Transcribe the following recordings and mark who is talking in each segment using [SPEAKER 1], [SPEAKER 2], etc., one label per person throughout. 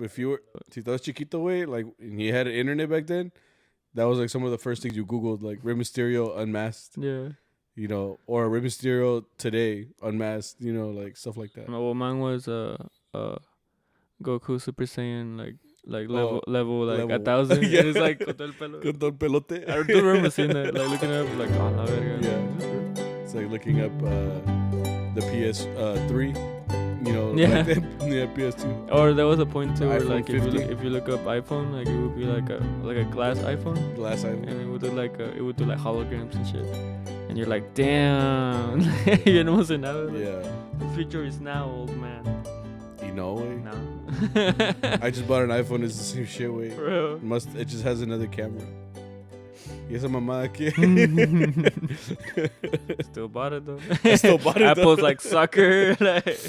[SPEAKER 1] if you were si estabas chiquito, way, like, and you had an internet back then, that was like some of the first things you Googled, like Rey Mysterio unmasked.
[SPEAKER 2] Yeah.
[SPEAKER 1] You know, or Rey Mysterio today unmasked. You know, like stuff like that.
[SPEAKER 2] No, well, mine was Goku Super Saiyan like level like 1,000.
[SPEAKER 1] Yeah.
[SPEAKER 2] And it's like con todo el pelo.
[SPEAKER 1] Con todo el pelote.
[SPEAKER 2] I do remember seeing that, like looking up, like oh la verga.
[SPEAKER 1] Yeah. It's like looking up the PS3. You know,
[SPEAKER 2] Yeah.
[SPEAKER 1] like yeah, PS2.
[SPEAKER 2] Or there was a point too where
[SPEAKER 1] iPhone
[SPEAKER 2] like
[SPEAKER 1] 50.
[SPEAKER 2] if you look up iPhone, like it would be like a glass iPhone,
[SPEAKER 1] Glass iPhone.
[SPEAKER 2] and it would do like holograms and shit. And you're like, damn, you know what's now?
[SPEAKER 1] Yeah.
[SPEAKER 2] The future is now, old man.
[SPEAKER 1] You know, way.
[SPEAKER 2] No.
[SPEAKER 1] I just bought an iPhone. It's the same shit, way.
[SPEAKER 2] Bro.
[SPEAKER 1] It just has another camera. Y esa mamá que.
[SPEAKER 2] Still bought it though.
[SPEAKER 1] I still bought it though.
[SPEAKER 2] Apple's like sucker. Like.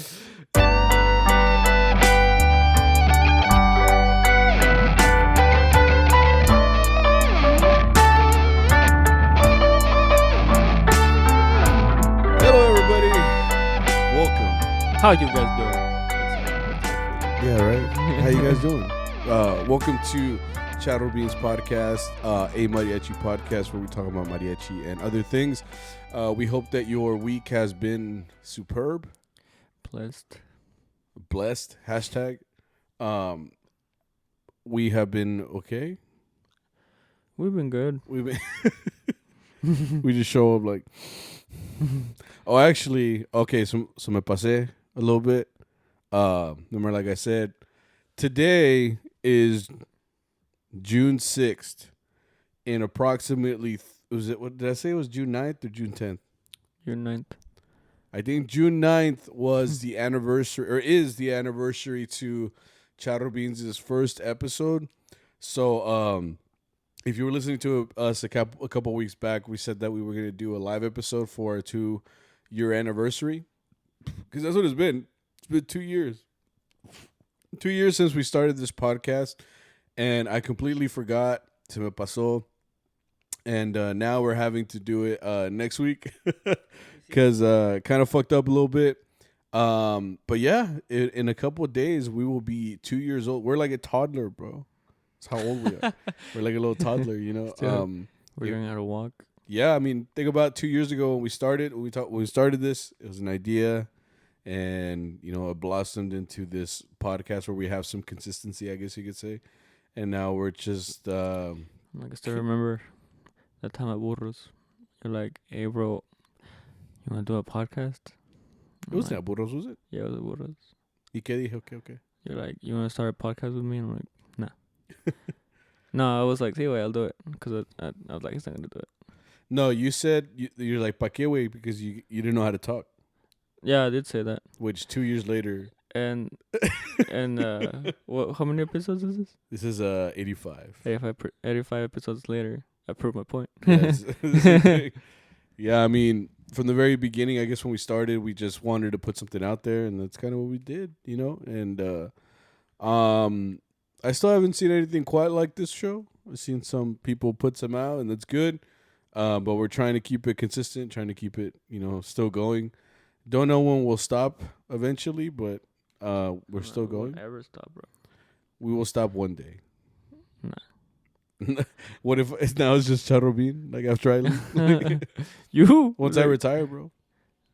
[SPEAKER 1] Hello, everybody. Welcome.
[SPEAKER 2] How you guys doing?
[SPEAKER 1] Yeah, right. How you guys doing? Welcome to CharroBeans podcast, a mariachi podcast where we talk about mariachi and other things. We hope that your week has been superb, blessed. Hashtag. We have been okay.
[SPEAKER 2] We've been good.
[SPEAKER 1] We've been. We just show up like. Oh, actually, okay. So me pasé a little bit. Remember, like I said, today is June 6th. In approximately, what did I say? It was June 9th or June 10th?
[SPEAKER 2] June 9th.
[SPEAKER 1] I think June 9th was the anniversary, or is the anniversary to CharroBeans' first episode. So, if you were listening to us a couple weeks back, we said that we were going to do a live episode for a 2-year anniversary. Because that's what it's been. It's been 2 years. 2 years since we started this podcast. And I completely forgot. Se me pasó. And now we're having to do it next week. Because kind of fucked up a little bit. But yeah, in a couple of days, we will be 2 years old. We're like a toddler, bro. That's how old we are. We're like a little toddler, you know.
[SPEAKER 2] We're learning how to walk.
[SPEAKER 1] Yeah, I mean, think about 2 years ago when we started. When we started this, it was an idea, and you know, it blossomed into this podcast where we have some consistency, I guess you could say. And now we're just.
[SPEAKER 2] I still remember that time at Burros. You're like, "Hey, bro, you want to do a podcast?"
[SPEAKER 1] It wasn't at Burros, was it?
[SPEAKER 2] Yeah, it was at Burros.
[SPEAKER 1] ¿Y qué dije? Okay.
[SPEAKER 2] You're like, "You want to start a podcast with me?" And I'm like, "Nah." No, I was like, "See, wait, I'll do it," because I was like, "He's not gonna do it."
[SPEAKER 1] No, you said you're like "Pa qué, güey?" because you didn't know how to talk.
[SPEAKER 2] Yeah, I did say that.
[SPEAKER 1] Which 2 years later.
[SPEAKER 2] And what? How many episodes is this?
[SPEAKER 1] This is 85.
[SPEAKER 2] 85 episodes later, I proved my point.
[SPEAKER 1] Yeah, I mean, from the very beginning, I guess when we started, we just wanted to put something out there, and that's kind of what we did, you know. And I still haven't seen anything quite like this show. I've seen some people put some out, and that's good. But we're trying to keep it consistent, trying to keep it, you know, still going. Don't know when we'll stop eventually, but we're still going.
[SPEAKER 2] Won't ever stop, bro.
[SPEAKER 1] We will stop one day.
[SPEAKER 2] Nah.
[SPEAKER 1] What if now it's just CharroBean? Like after I leave?
[SPEAKER 2] You?
[SPEAKER 1] Once I retire, bro.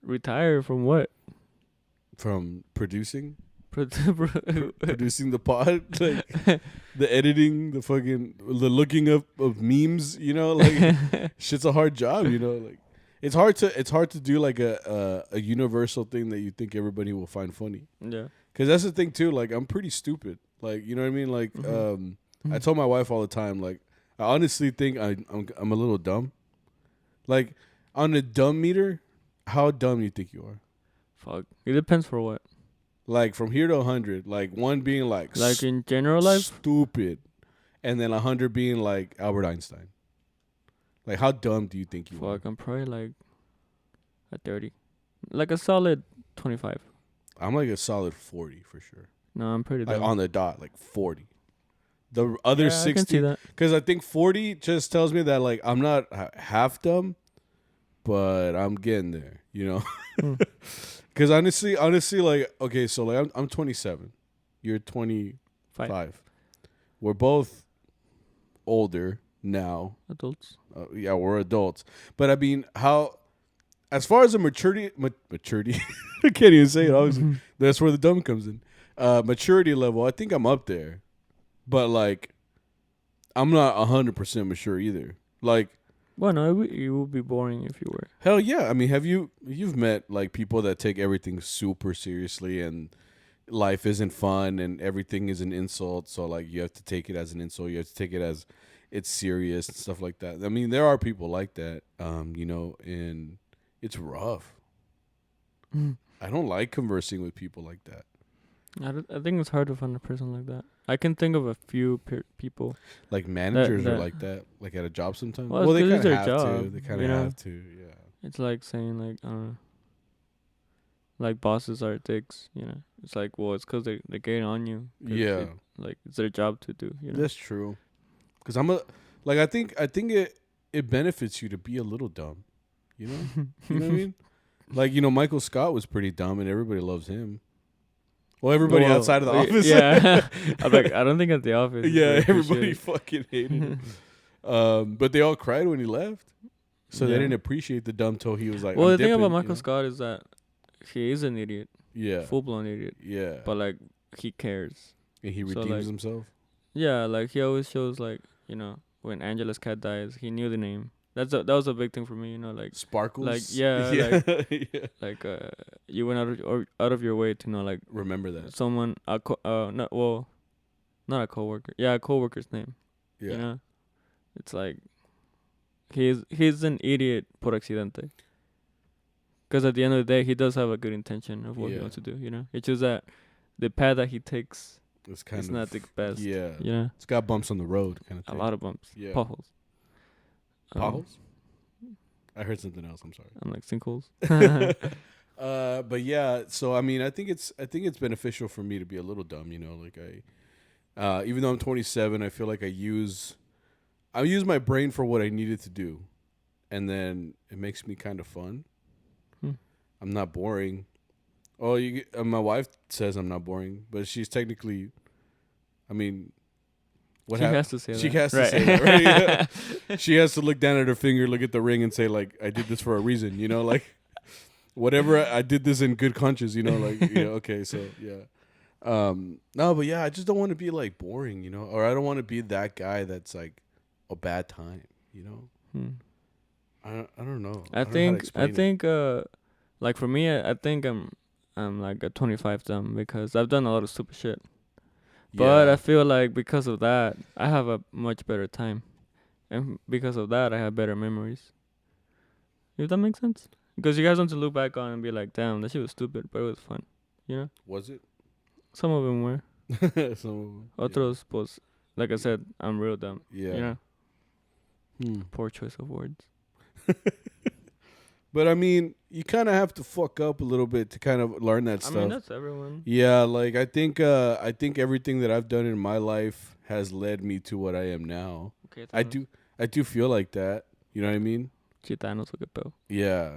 [SPEAKER 2] Retire from what?
[SPEAKER 1] From producing? Producing the pod, like the editing, the looking up of memes, you know, like shit's a hard job, you know, like it's hard to do like a universal thing that you think everybody will find funny.
[SPEAKER 2] Yeah,
[SPEAKER 1] because that's the thing too. Like I'm pretty stupid, like you know what I mean. Like I told my wife all the time, like I honestly think I'm a little dumb. Like on the dumb meter, how dumb do you think you are?
[SPEAKER 2] Fuck, it depends for what.
[SPEAKER 1] Like from here to 100, like 1 being like
[SPEAKER 2] in general life,
[SPEAKER 1] stupid, and then 100 being like Albert Einstein. Like how dumb do you think you are?
[SPEAKER 2] Fuck, I'm probably like a 30, like a solid 25.
[SPEAKER 1] I'm like a solid 40 for sure.
[SPEAKER 2] No, I'm pretty dumb.
[SPEAKER 1] Like on the dot, like 40. The other 60, because I think 40 just tells me that like I'm not half dumb, but I'm getting there, you know. Because honestly, like, okay, so like I'm 27. You're 25.
[SPEAKER 2] 5.
[SPEAKER 1] We're both older now.
[SPEAKER 2] Adults.
[SPEAKER 1] Yeah, we're adults. But I mean, how, as far as a maturity, I can't even say it. Obviously, that's where the dumb comes in. Maturity level, I think I'm up there, but like, I'm not 100% mature either. Like,
[SPEAKER 2] well, no, it would be boring if you were.
[SPEAKER 1] hell yeah. I mean, you've met like people that take everything super seriously and life isn't fun and everything is an insult. So like, you have to take it as an insult. You have to take it as it's serious and stuff like that. I mean, there are people like that, and it's rough. I don't like conversing with people like that.
[SPEAKER 2] I think it's hard to find a person like that. I can think of a few people.
[SPEAKER 1] Like managers are like that, like at a job sometimes.
[SPEAKER 2] Well,
[SPEAKER 1] they kind of
[SPEAKER 2] their
[SPEAKER 1] have
[SPEAKER 2] job,
[SPEAKER 1] to. They kind of have to, yeah.
[SPEAKER 2] It's like saying like, I don't know, like bosses are dicks, you know. It's like, well, it's because they're getting on you.
[SPEAKER 1] Yeah.
[SPEAKER 2] It's their job to do, you know.
[SPEAKER 1] That's true. Because I think it benefits you to be a little dumb, you know? You know what I mean? Like, Michael Scott was pretty dumb and everybody loves him. Well, everybody outside of the office.
[SPEAKER 2] Yeah. I'm like, I don't think at the office.
[SPEAKER 1] Yeah, everybody fucking hated him. But they all cried when he left. So they didn't appreciate the dumb till he was like,
[SPEAKER 2] well, the thing about Michael Scott is that he is an idiot.
[SPEAKER 1] Yeah.
[SPEAKER 2] Full-blown idiot.
[SPEAKER 1] Yeah.
[SPEAKER 2] But, like, he cares.
[SPEAKER 1] And he redeems himself?
[SPEAKER 2] Yeah, like, he always shows, like, when Angela's cat dies, he knew the name. That was a big thing for me, like
[SPEAKER 1] Sparkles.
[SPEAKER 2] Like like you went out of your way to like
[SPEAKER 1] remember that
[SPEAKER 2] someone not a coworker. Yeah, a coworker's name. Yeah. It's like he's an idiot por accidente. Because at the end of the day, he does have a good intention of what he wants to do. It's just that the path that he takes is not the best.
[SPEAKER 1] Yeah. It's got bumps on the road, kind of thing.
[SPEAKER 2] A lot of bumps. Yeah. Potholes.
[SPEAKER 1] Potholes? I heard something else. I'm sorry.
[SPEAKER 2] I'm like sinkholes.
[SPEAKER 1] But yeah, so I mean, I think it's beneficial for me to be a little dumb. Like even though I'm 27, I feel like I use my brain for what I needed to do, and then it makes me kind of fun. I'm not boring. Oh, my wife says I'm not boring, but she's technically, I mean.
[SPEAKER 2] She has to say that.
[SPEAKER 1] She has to say that, right? Yeah. She has to look down at her finger, look at the ring, and say, like, I did this for a reason, like, whatever, I did this in good conscience, like, okay, so, yeah. No, but, yeah, I just don't want to be, like, boring, or I don't want to be that guy that's, like, a bad time, I don't know.
[SPEAKER 2] I think, like, for me, I think I'm like a 25 dumb because I've done a lot of stupid shit. But I feel like because of that, I have a much better time. And because of that, I have better memories. If that makes sense? Because you guys want to look back on and be like, damn, that shit was stupid, but it was fun.
[SPEAKER 1] Was it?
[SPEAKER 2] Some of them were.
[SPEAKER 1] Some of them.
[SPEAKER 2] Otros, pues, like I said, I'm real dumb.
[SPEAKER 1] Yeah.
[SPEAKER 2] Poor choice of words.
[SPEAKER 1] But I mean, you kind of have to fuck up a little bit to kind of learn that stuff.
[SPEAKER 2] I mean, that's everyone.
[SPEAKER 1] Yeah, like I think everything that I've done in my life has led me to what I am now. Okay, I do feel like that. You know what I mean?
[SPEAKER 2] Chitanos, o qué pedo.
[SPEAKER 1] Yeah,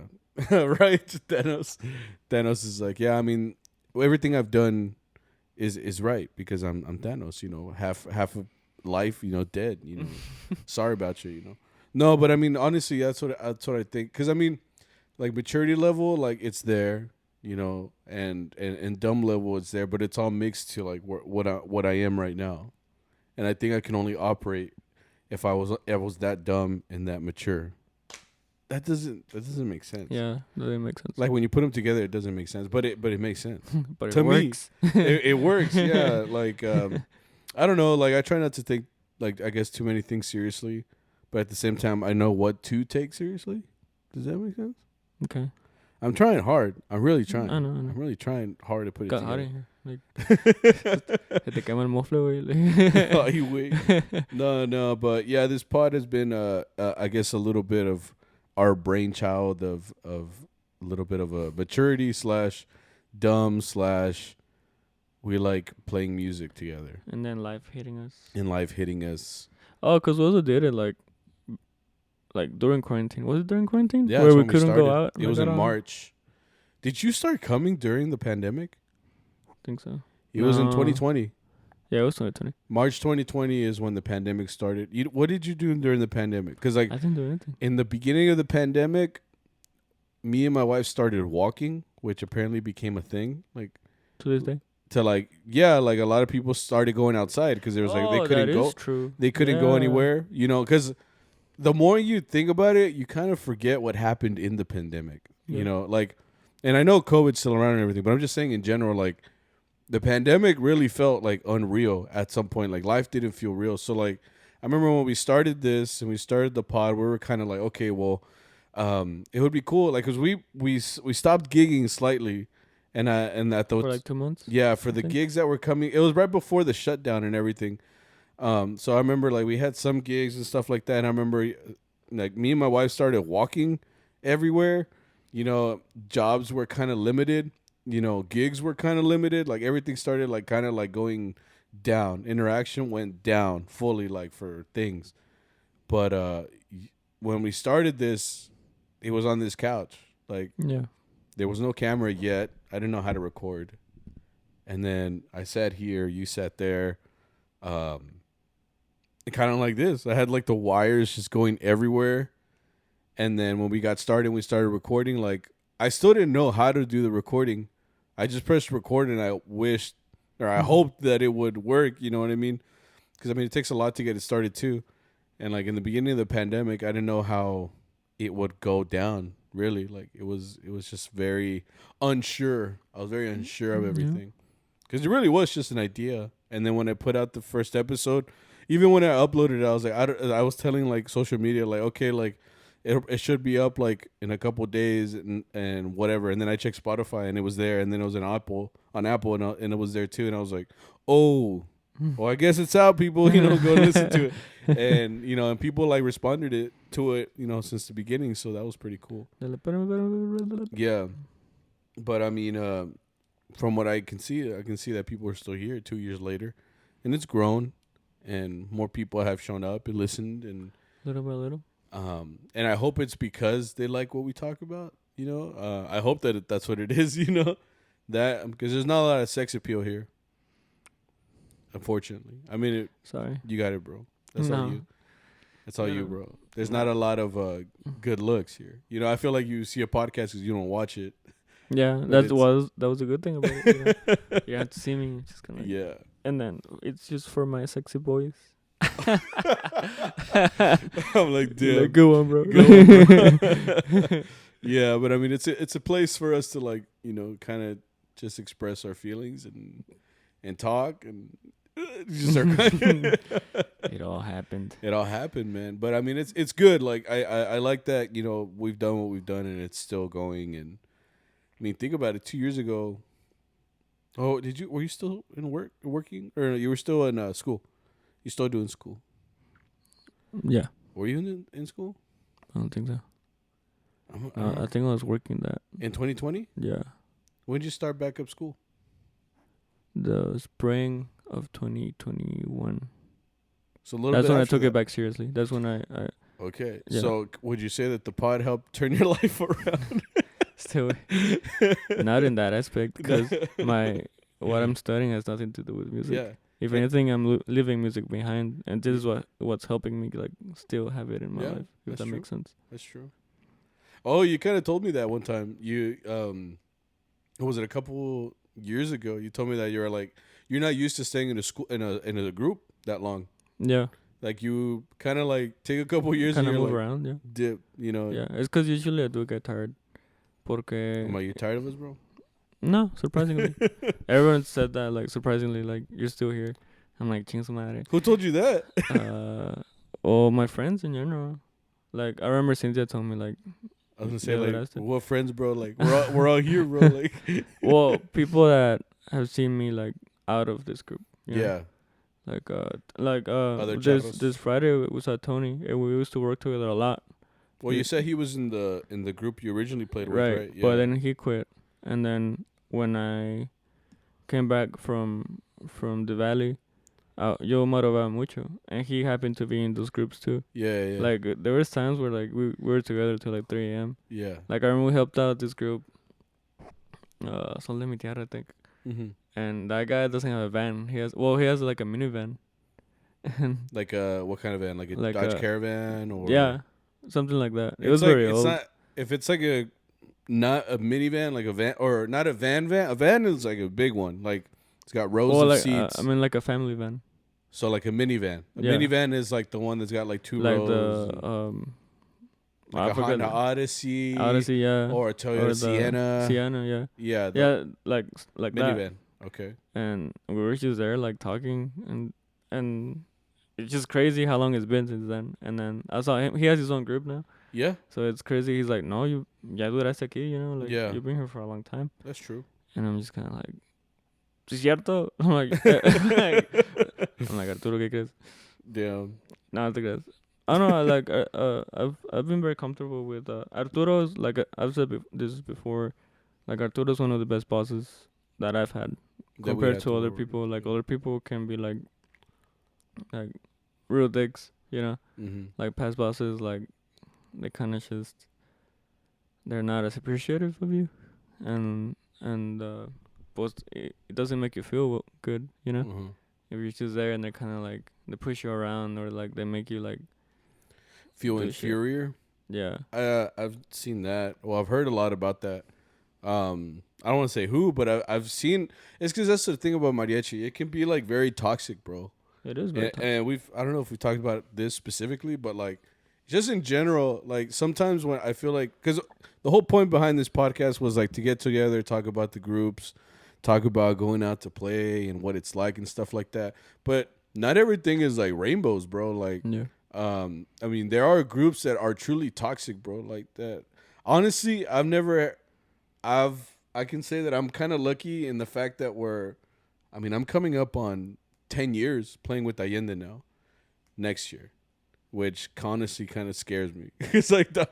[SPEAKER 1] right. Thanos is like, yeah. I mean, everything I've done is right because I'm Thanos. Half of life, dead. Sorry about you. No, but I mean, honestly, that's what I think. Because I mean. Like maturity level, like it's there, and dumb level, it's there, but it's all mixed to like what I am right now, and I think I can only operate if I was that dumb and that mature. That doesn't make sense.
[SPEAKER 2] Yeah, that doesn't make sense.
[SPEAKER 1] Like when you put them together, it doesn't make sense, but it makes sense.
[SPEAKER 2] But
[SPEAKER 1] to
[SPEAKER 2] it works.
[SPEAKER 1] Me, it works. Yeah, like I don't know. Like I try not to take like I guess too many things seriously, but at the same time, I know what to take seriously. Does that make sense?
[SPEAKER 2] Okay.
[SPEAKER 1] I'm trying hard. I'm really trying.
[SPEAKER 2] I know.
[SPEAKER 1] I'm really trying hard to put it together.
[SPEAKER 2] Got hot in here. Like, se te quema el mofle, güey.
[SPEAKER 1] Oh, you wait. No, but yeah, this pod has been, I guess, a little bit of our brainchild of a little bit of a maturity / dumb / we like playing music together.
[SPEAKER 2] And then life hitting us.
[SPEAKER 1] Oh,
[SPEAKER 2] because we also did it like during quarantine. Was it during quarantine?
[SPEAKER 1] Yeah,
[SPEAKER 2] where we couldn't go out.
[SPEAKER 1] It was in March. Did you start coming during the pandemic?
[SPEAKER 2] I think so.
[SPEAKER 1] It was in 2020.
[SPEAKER 2] Yeah, it was 2020.
[SPEAKER 1] March 2020 is when the pandemic started. What did you do during the pandemic? Because like
[SPEAKER 2] I didn't do anything.
[SPEAKER 1] in the beginning of the pandemic, me and my wife started walking, which apparently became a thing. Like
[SPEAKER 2] To this day.
[SPEAKER 1] to like like a lot of people started going outside because there was like they couldn't
[SPEAKER 2] that
[SPEAKER 1] go.
[SPEAKER 2] is true.
[SPEAKER 1] They couldn't go anywhere. You know, because the more you think about it, you kind of forget what happened in the pandemic.
[SPEAKER 2] Yeah.
[SPEAKER 1] You know, like, and I know COVID's still around and everything, but I'm just saying in general, like, the pandemic really felt like unreal at some point. Like life didn't feel real. So like, I remember when we started this and we started the pod, we were kind of like, okay, well, it would be cool, like, cause we stopped gigging slightly, and at the
[SPEAKER 2] For like 2 months.
[SPEAKER 1] yeah, for the gigs that were coming, it was right before the shutdown and everything. So I remember like we had some gigs and stuff like that. And I remember like me and my wife started walking everywhere. You know, jobs were kind of limited. You know, gigs were kind of limited. Like everything started like kind of like going down. Interaction went down fully, like for things. But when we started this, it was on this couch. Like there was no camera yet. I didn't know how to record. And then I sat here, you sat there. Kind of like this. I had like the wires just going everywhere. And then when we got started, we started recording. Like I still didn't know how to do the recording. I just pressed record and I wished or I hoped that it would work. You know what I mean? Because I mean, it takes a lot to get it started too. And like in the beginning of the pandemic, I didn't know how it would go down. Really, like it was just very unsure. I was very unsure of everything because it really was just an idea. And then when I put out the first episode, even when I uploaded it, I was like, I was telling like social media, like, okay, like it should be up like in a couple of days and whatever. And then I checked Spotify and it was there. And then it was on Apple and it was there too. And I was like, oh, well, I guess it's out, people. You know, go listen to it. And you know, and people like responded to it, you know, since the beginning. So that was pretty cool. Yeah, but I mean, from what I can see that people are still here 2 years later, and it's grown, and more people have shown up and listened, and
[SPEAKER 2] little by little.
[SPEAKER 1] And I hope it's because they like what we talk about. You know, I hope that that's what it is. You know, that because there's not a lot of sex appeal here. Unfortunately, I mean,
[SPEAKER 2] sorry,
[SPEAKER 1] you got it, bro. That's all you. That's all you, bro. There's not a lot of good looks here. You know, I feel like you see a podcast because you don't watch it.
[SPEAKER 2] Yeah, that was a good thing about it. You know? You have to see me, just kind of
[SPEAKER 1] yeah.
[SPEAKER 2] And then it's just for my sexy boys.
[SPEAKER 1] I'm like, damn,
[SPEAKER 2] like, go on, bro.
[SPEAKER 1] Yeah, but I mean, it's a place for us to like, you know, kind of just express our feelings and talk and just start crying.
[SPEAKER 2] It all happened.
[SPEAKER 1] It all happened, man. But I mean, it's good. Like I like that. You know, we've done what we've done, and it's still going. And I mean, think about it. 2 years ago. Oh, were you still working, or you were still in school? You still doing school?
[SPEAKER 2] Yeah.
[SPEAKER 1] Were you in school?
[SPEAKER 2] I don't think so. I think I was working that.
[SPEAKER 1] In 2020?
[SPEAKER 2] Yeah.
[SPEAKER 1] When did you start back up school?
[SPEAKER 2] The spring of 2021.
[SPEAKER 1] So a little
[SPEAKER 2] That's
[SPEAKER 1] bit
[SPEAKER 2] when I
[SPEAKER 1] after
[SPEAKER 2] took
[SPEAKER 1] that.
[SPEAKER 2] it back seriously. That's when I
[SPEAKER 1] Okay.
[SPEAKER 2] Yeah.
[SPEAKER 1] So would you say that the pod helped turn your life around?
[SPEAKER 2] still not in that aspect because what I'm studying has nothing to do with music.
[SPEAKER 1] Yeah.
[SPEAKER 2] If anything, I'm leaving music behind, and this is what's helping me like still have it in my life. If that makes sense.
[SPEAKER 1] That's true. Oh, you kind of told me that one time. You was it a couple years ago? You told me that you're not used to staying in a school in a group that long.
[SPEAKER 2] Yeah.
[SPEAKER 1] Like you kind of like take a couple years
[SPEAKER 2] kind
[SPEAKER 1] and
[SPEAKER 2] of
[SPEAKER 1] you're
[SPEAKER 2] move
[SPEAKER 1] like
[SPEAKER 2] around. Yeah.
[SPEAKER 1] dip. You know.
[SPEAKER 2] Yeah, it's because usually I do get tired. Porque
[SPEAKER 1] Am you tired of us, bro?
[SPEAKER 2] No, surprisingly. Everyone said that, like, surprisingly, like, you're still here. I'm like, ching su madre.
[SPEAKER 1] Who told you that?
[SPEAKER 2] My friends in general. Like, I remember Cynthia told me, like,
[SPEAKER 1] I was gonna say, like, what friends, bro? Like, we're all here, bro. Like,
[SPEAKER 2] well, people that have seen me, like, out of this group. You know?
[SPEAKER 1] Other
[SPEAKER 2] this Friday we saw Tony, and we used to work together a lot.
[SPEAKER 1] Well, you said he was in the group you originally played with, right?
[SPEAKER 2] Yeah. But then he quit, and then when I came back from the valley, yo moraba mucho, and he happened to be in those groups too.
[SPEAKER 1] Yeah.
[SPEAKER 2] Like there was times where like we were together till like 3 a.m.
[SPEAKER 1] Yeah.
[SPEAKER 2] Like I remember we helped out this group. Sol de mi tierra, I think.
[SPEAKER 1] Mm-hmm.
[SPEAKER 2] and that guy doesn't have a van. He has like a minivan, and
[SPEAKER 1] Like what kind of van? Like a
[SPEAKER 2] like
[SPEAKER 1] Dodge Caravan or
[SPEAKER 2] yeah, something like that. It
[SPEAKER 1] It's
[SPEAKER 2] was
[SPEAKER 1] like
[SPEAKER 2] very
[SPEAKER 1] it's
[SPEAKER 2] old.
[SPEAKER 1] not if it's like a not a minivan, like a van or not a van. A van is like a big one. Like it's got rows
[SPEAKER 2] Or
[SPEAKER 1] of
[SPEAKER 2] like I
[SPEAKER 1] seats.
[SPEAKER 2] mean like a family van.
[SPEAKER 1] So like a minivan. A
[SPEAKER 2] Yeah,
[SPEAKER 1] minivan is like the one that's got like two
[SPEAKER 2] like
[SPEAKER 1] rows,
[SPEAKER 2] the
[SPEAKER 1] and like
[SPEAKER 2] I
[SPEAKER 1] a
[SPEAKER 2] forgot
[SPEAKER 1] Honda
[SPEAKER 2] the
[SPEAKER 1] Odyssey
[SPEAKER 2] Odyssey, yeah,
[SPEAKER 1] or a
[SPEAKER 2] or
[SPEAKER 1] Toyota
[SPEAKER 2] the
[SPEAKER 1] Sienna.
[SPEAKER 2] Sienna, yeah,
[SPEAKER 1] Yeah, the
[SPEAKER 2] yeah, like that.
[SPEAKER 1] minivan. Okay.
[SPEAKER 2] And we were just there like talking, and it's just crazy how long it's been since then. And then I saw him. He has his own group now,
[SPEAKER 1] Yeah.
[SPEAKER 2] so it's crazy. He's like, no, ya duraste aquí, like
[SPEAKER 1] Yeah.
[SPEAKER 2] you've been here for a long time.
[SPEAKER 1] That's true.
[SPEAKER 2] And I'm just kind of like, ¿sí es cierto? I'm like, I'm like, Arturo, ¿qué crees?
[SPEAKER 1] Damn.
[SPEAKER 2] No, te crees. I don't know. I've been very comfortable with Arturo's. Like I've said this before. Like Arturo's one of the best bosses that I've had
[SPEAKER 1] That we
[SPEAKER 2] compared
[SPEAKER 1] had
[SPEAKER 2] to other
[SPEAKER 1] work
[SPEAKER 2] people.
[SPEAKER 1] with.
[SPEAKER 2] Like other people can be like real dicks,
[SPEAKER 1] Mm-hmm.
[SPEAKER 2] like past bosses. Like they kind of just they're not as appreciative of you, and it doesn't make you feel good,
[SPEAKER 1] Mm-hmm.
[SPEAKER 2] if you're just there and they're kind of like they push you around or like they make you like
[SPEAKER 1] Feel
[SPEAKER 2] do shit.
[SPEAKER 1] inferior.
[SPEAKER 2] Yeah.
[SPEAKER 1] I've seen that. Well, I've heard a lot about that. I don't want to say who, but I've seen. It's because that's the thing about mariachi. It can be like very toxic, bro.
[SPEAKER 2] It is very
[SPEAKER 1] And I don't know if we talked about this specifically, but like just in general, like sometimes when I feel like, because the whole point behind this podcast was like to get together, talk about the groups, talk about going out to play and what it's like and stuff like that. But not everything is like rainbows, bro. Like,
[SPEAKER 2] yeah.
[SPEAKER 1] I mean, there are groups that are truly toxic, bro. Like that. Honestly, I can say that I'm kind of lucky in the fact that I'm coming up on 10 years playing with Allende now next year, which honestly kind of scares me. It's like I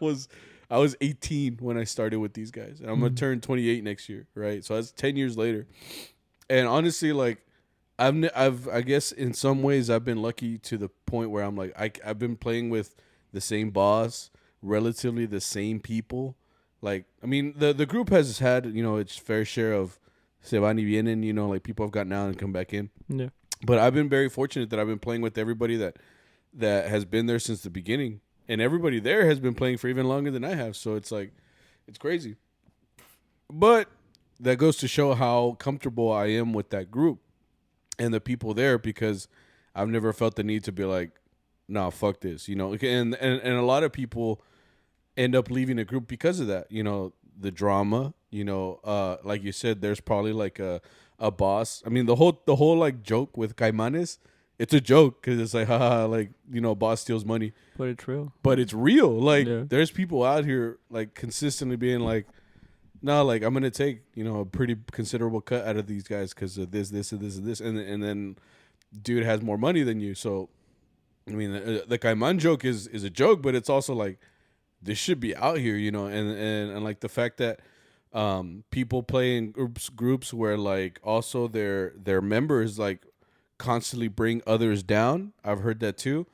[SPEAKER 1] was 18 when I started with these guys, and I'm going to turn 28 next year, right? So that's 10 years later. And honestly, like I guess in some ways I've been lucky to the point where I'm like I've been playing with the same boss, relatively the same people. Like, I mean, the group has had, its fair share of se van y vienen, like people have gotten out and come back in.
[SPEAKER 2] Yeah.
[SPEAKER 1] But I've been very fortunate that I've been playing with everybody that has been there since the beginning. And everybody there has been playing for even longer than I have. So it's like, it's crazy. But that goes to show how comfortable I am with that group and the people there, because I've never felt the need to be like, nah, fuck this, And a lot of people end up leaving a group because of that, the drama, like you said, there's probably like a boss. I mean, the whole like joke with Caimanes, it's a joke because it's like, haha, like, boss steals money.
[SPEAKER 2] But it's real.
[SPEAKER 1] But it's real. Like,
[SPEAKER 2] Yeah.
[SPEAKER 1] there's people out here like consistently being like, no, like I'm gonna take a pretty considerable cut out of these guys because of this, and this, and this, and then dude has more money than you. So, I mean, the Caiman joke is a joke, but it's also like this should be out here, and like the fact that people play in groups where like also their members like constantly bring others down. I've heard that too,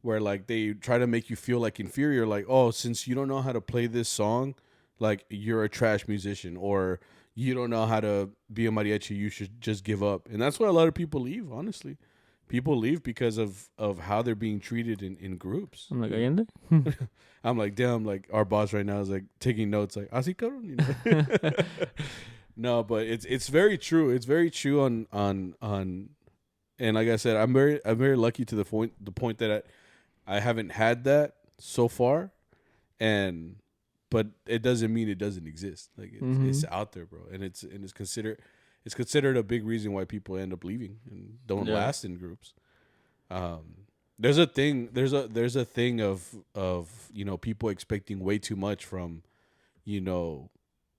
[SPEAKER 1] where like they try to make you feel like inferior, like, oh, since you don't know how to play this song, like you're a trash musician, or you don't know how to be a mariachi, you should just give up. And that's why a lot of people leave, honestly. People leave because of how they're being treated in groups.
[SPEAKER 2] I'm like, Allende?
[SPEAKER 1] I'm like, damn, like our boss right now is like taking notes, like, así cabrón, No, but it's very true. It's very true on and like I said, I'm very lucky to the point that I haven't had that so far, but it doesn't mean it doesn't exist. Like it's out there, bro, and it's considered a big reason why people end up leaving and don't last in groups. There's a thing of people expecting way too much from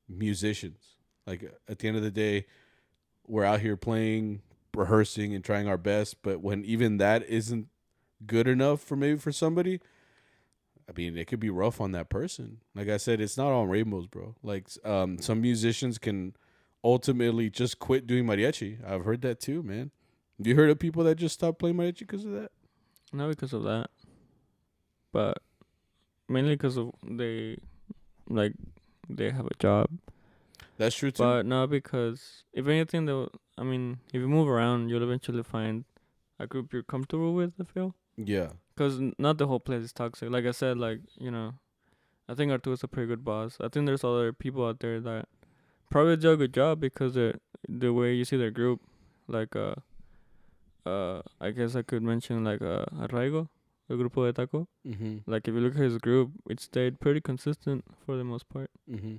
[SPEAKER 1] musicians. Like at the end of the day, we're out here playing, rehearsing, and trying our best, but when even that isn't good enough for somebody, I mean, it could be rough on that person. Like I said, it's not all rainbows, bro. Like some musicians can ultimately just quit doing mariachi. I've heard that too, man. Have you heard of people that just stopped playing mariachi because of that?
[SPEAKER 2] Not because of that, but mainly because of they have a job.
[SPEAKER 1] That's true too.
[SPEAKER 2] But no, because if anything, I mean, if you move around, you'll eventually find a group you're comfortable with. I feel.
[SPEAKER 1] Yeah.
[SPEAKER 2] Because not the whole place is toxic. Like I said, like I think Arturo is a pretty good boss. I think there's other people out there that probably do a good job because the way you see their group, like I guess I could mention like Arraigo, el grupo de taco.
[SPEAKER 1] Mm-hmm.
[SPEAKER 2] Like if you look at his group, it stayed pretty consistent for the most part.
[SPEAKER 1] Mm-hmm.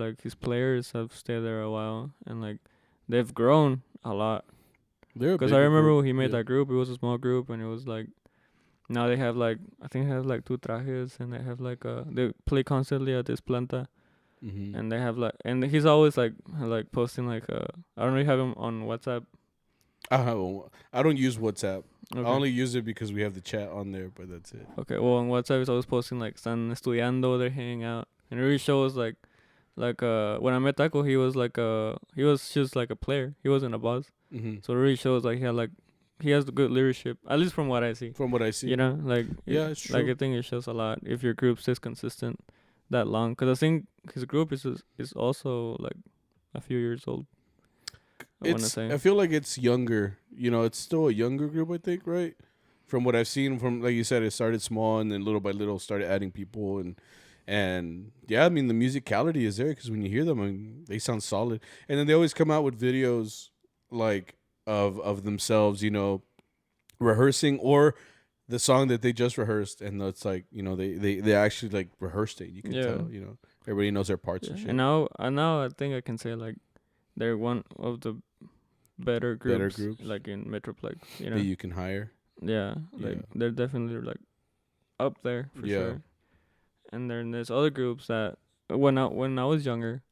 [SPEAKER 2] Like his players have stayed there a while, and like they've grown a lot. Because I remember when he made that group, it was a small group, and it was like now they have like I think they have like 2 trajes, and they have like they play constantly at this planta, and they have like and he's always like posting like I don't know if you have him on WhatsApp.
[SPEAKER 1] I don't use WhatsApp.
[SPEAKER 2] Okay.
[SPEAKER 1] I only use it because we have the chat on there, but that's it.
[SPEAKER 2] Okay, well on WhatsApp he's always posting like están estudiando, they're hanging out, and it really shows like when I met Taco he was just like a player, he wasn't a boss. So it really shows like he has the good leadership, at least from what I see. Like
[SPEAKER 1] it's true.
[SPEAKER 2] Like I think it shows a lot if your group stays consistent that long, because I think his group is also like a few years old.
[SPEAKER 1] I feel like it's younger. It's still a younger group, I think, right? From what I've seen, from like you said, it started small and then little by little started adding people and yeah, I mean the musicality is there because when you hear them, I mean, they sound solid. And then they always come out with videos like of themselves, rehearsing or the song that they just rehearsed, and it's like they actually like rehearsed it. You can tell, everybody knows their parts and shit.
[SPEAKER 2] And now I think I can say like they're one of the better groups. Like in Metroplex,
[SPEAKER 1] that you can hire.
[SPEAKER 2] Yeah, like they're definitely like up there for sure. And then there's other groups that when I was younger,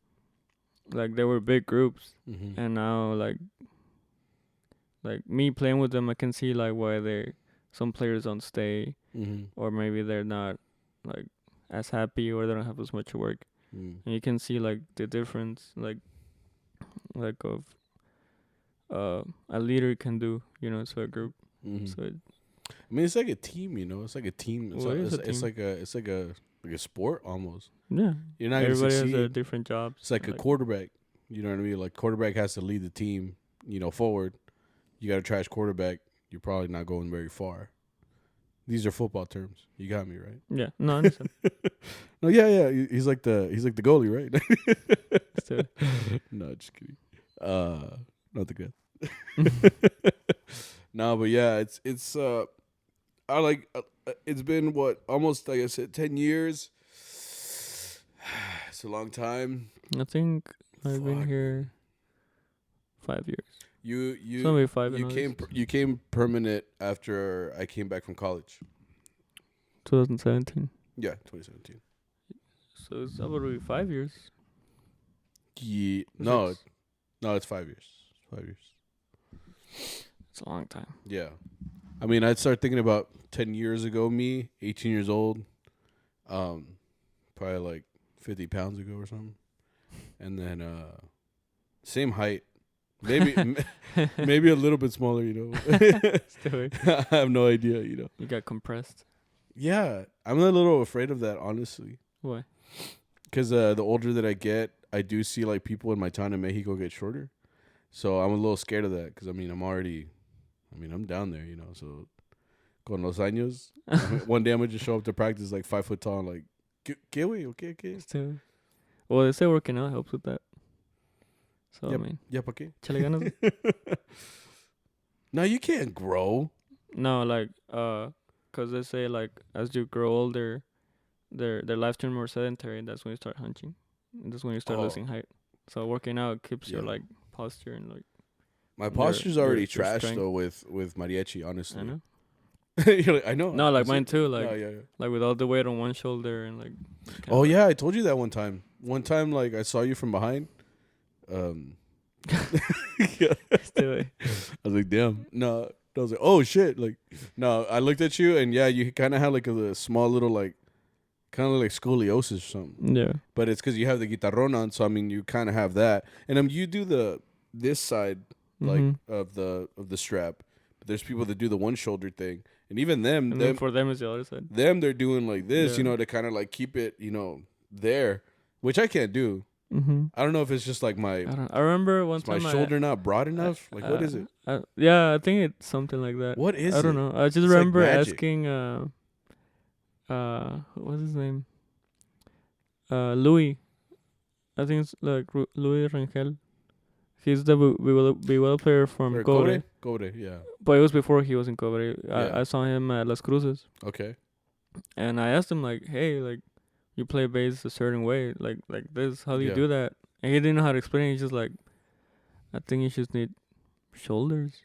[SPEAKER 2] like they were big groups, and now like me playing with them, I can see like why some players don't stay, or maybe they're not like as happy, or they don't have as much work, and you can see like the difference, like of a leader can do, to a group. So
[SPEAKER 1] I mean, it's like a team, It's like a team. It's like a sport almost.
[SPEAKER 2] Yeah.
[SPEAKER 1] You're not
[SPEAKER 2] Everybody
[SPEAKER 1] gonna
[SPEAKER 2] has their different jobs.
[SPEAKER 1] It's like a quarterback. You know what I mean? Like quarterback has to lead the team, forward. You got a trash quarterback, you're probably not going very far. These are football terms. You got me, right?
[SPEAKER 2] Yeah. No, I understand.
[SPEAKER 1] No, yeah. He's like the goalie, right?
[SPEAKER 2] Still.
[SPEAKER 1] No, just kidding. Not the good. No, but yeah, it's I like it's been almost like I said 10 years. It's a long time.
[SPEAKER 2] I think I've been here 5 years.
[SPEAKER 1] You
[SPEAKER 2] 5
[SPEAKER 1] you came permanent after I came back from college.
[SPEAKER 2] 2017.
[SPEAKER 1] Yeah, 2017.
[SPEAKER 2] So it's about 5 years.
[SPEAKER 1] Yeah, no, it's 5 years. 5 years.
[SPEAKER 2] It's a long time.
[SPEAKER 1] Yeah. I mean, I'd start thinking about 10 years ago, me, 18 years old, probably like 50 pounds ago or something. And then same height. Maybe maybe a little bit smaller, I have no idea,
[SPEAKER 2] You got compressed.
[SPEAKER 1] Yeah. I'm a little afraid of that, honestly.
[SPEAKER 2] Why?
[SPEAKER 1] Because the older that I get, I do see like people in my town in Mexico get shorter. So I'm a little scared of that because, I mean, I'm down there, so con los años, one day I'm going to just show up to practice like 5 foot tall and like, ¿qué wey? Okay.
[SPEAKER 2] Well, they say working out helps with that. So,
[SPEAKER 1] yep.
[SPEAKER 2] I mean.
[SPEAKER 1] Yeah, ¿pa qué?
[SPEAKER 2] Chale ganas.
[SPEAKER 1] No, you can't grow.
[SPEAKER 2] No, like, because they say like as you grow older, their lives turn more sedentary, and that's when you start hunching. And that's when you start losing height. So working out keeps your like posture and like.
[SPEAKER 1] My posture's already trash though with Mariachi, honestly.
[SPEAKER 2] I know.
[SPEAKER 1] You're like, I know.
[SPEAKER 2] No, like mine too. Like,
[SPEAKER 1] yeah.
[SPEAKER 2] Like with all the weight on one shoulder and like.
[SPEAKER 1] Oh yeah, I told you that one time. One time, like I saw you from behind. Yeah. I was like, damn. No, I was like, oh shit. Like, no, I looked at you and yeah, you kind of had like a small little like, kind of like scoliosis or something.
[SPEAKER 2] Yeah.
[SPEAKER 1] But it's because you have the guitarrón on, so I mean, you kind of have that. And you do this side like of the strap. But there's people that do the one shoulder thing, and even them.
[SPEAKER 2] And then for them is the other side.
[SPEAKER 1] They're doing like this, to kind of like keep it, there, which I can't do. I don't know if it's just like my
[SPEAKER 2] I remember one
[SPEAKER 1] my
[SPEAKER 2] time
[SPEAKER 1] shoulder not broad enough. Like what is it?
[SPEAKER 2] Yeah, I think it's something like that.
[SPEAKER 1] What is it?
[SPEAKER 2] I don't know. I just
[SPEAKER 1] It's
[SPEAKER 2] remember
[SPEAKER 1] like magic.
[SPEAKER 2] asking what's his name? Louis. I think it's like Louis Rangel. He's the B-well player from Cobre.
[SPEAKER 1] Cobre, yeah.
[SPEAKER 2] But it was before he was in Cobre.
[SPEAKER 1] Yeah.
[SPEAKER 2] I saw him at Las Cruces.
[SPEAKER 1] Okay.
[SPEAKER 2] And I asked him like, hey, like, you play bass a certain way, like this. How do you do that? And he didn't know how to explain it. He's just like, I think you just need shoulders.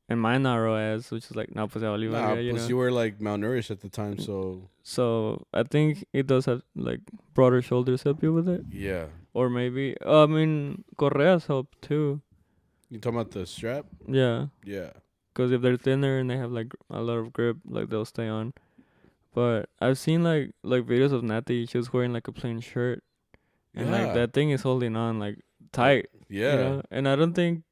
[SPEAKER 2] And my narrow ass, which is like, no, pues you know?
[SPEAKER 1] You were like malnourished at the time, so.
[SPEAKER 2] So I think it does have like broader shoulders help you with it.
[SPEAKER 1] Yeah.
[SPEAKER 2] Or maybe, I mean, correas help too.
[SPEAKER 1] You talking about the strap?
[SPEAKER 2] Yeah.
[SPEAKER 1] Yeah.
[SPEAKER 2] Because if they're thinner and they have like a lot of grip, like they'll stay on. But I've seen like videos of Natty just wearing like a plain shirt, and like that thing is holding on like tight.
[SPEAKER 1] Yeah.
[SPEAKER 2] You know? And I don't think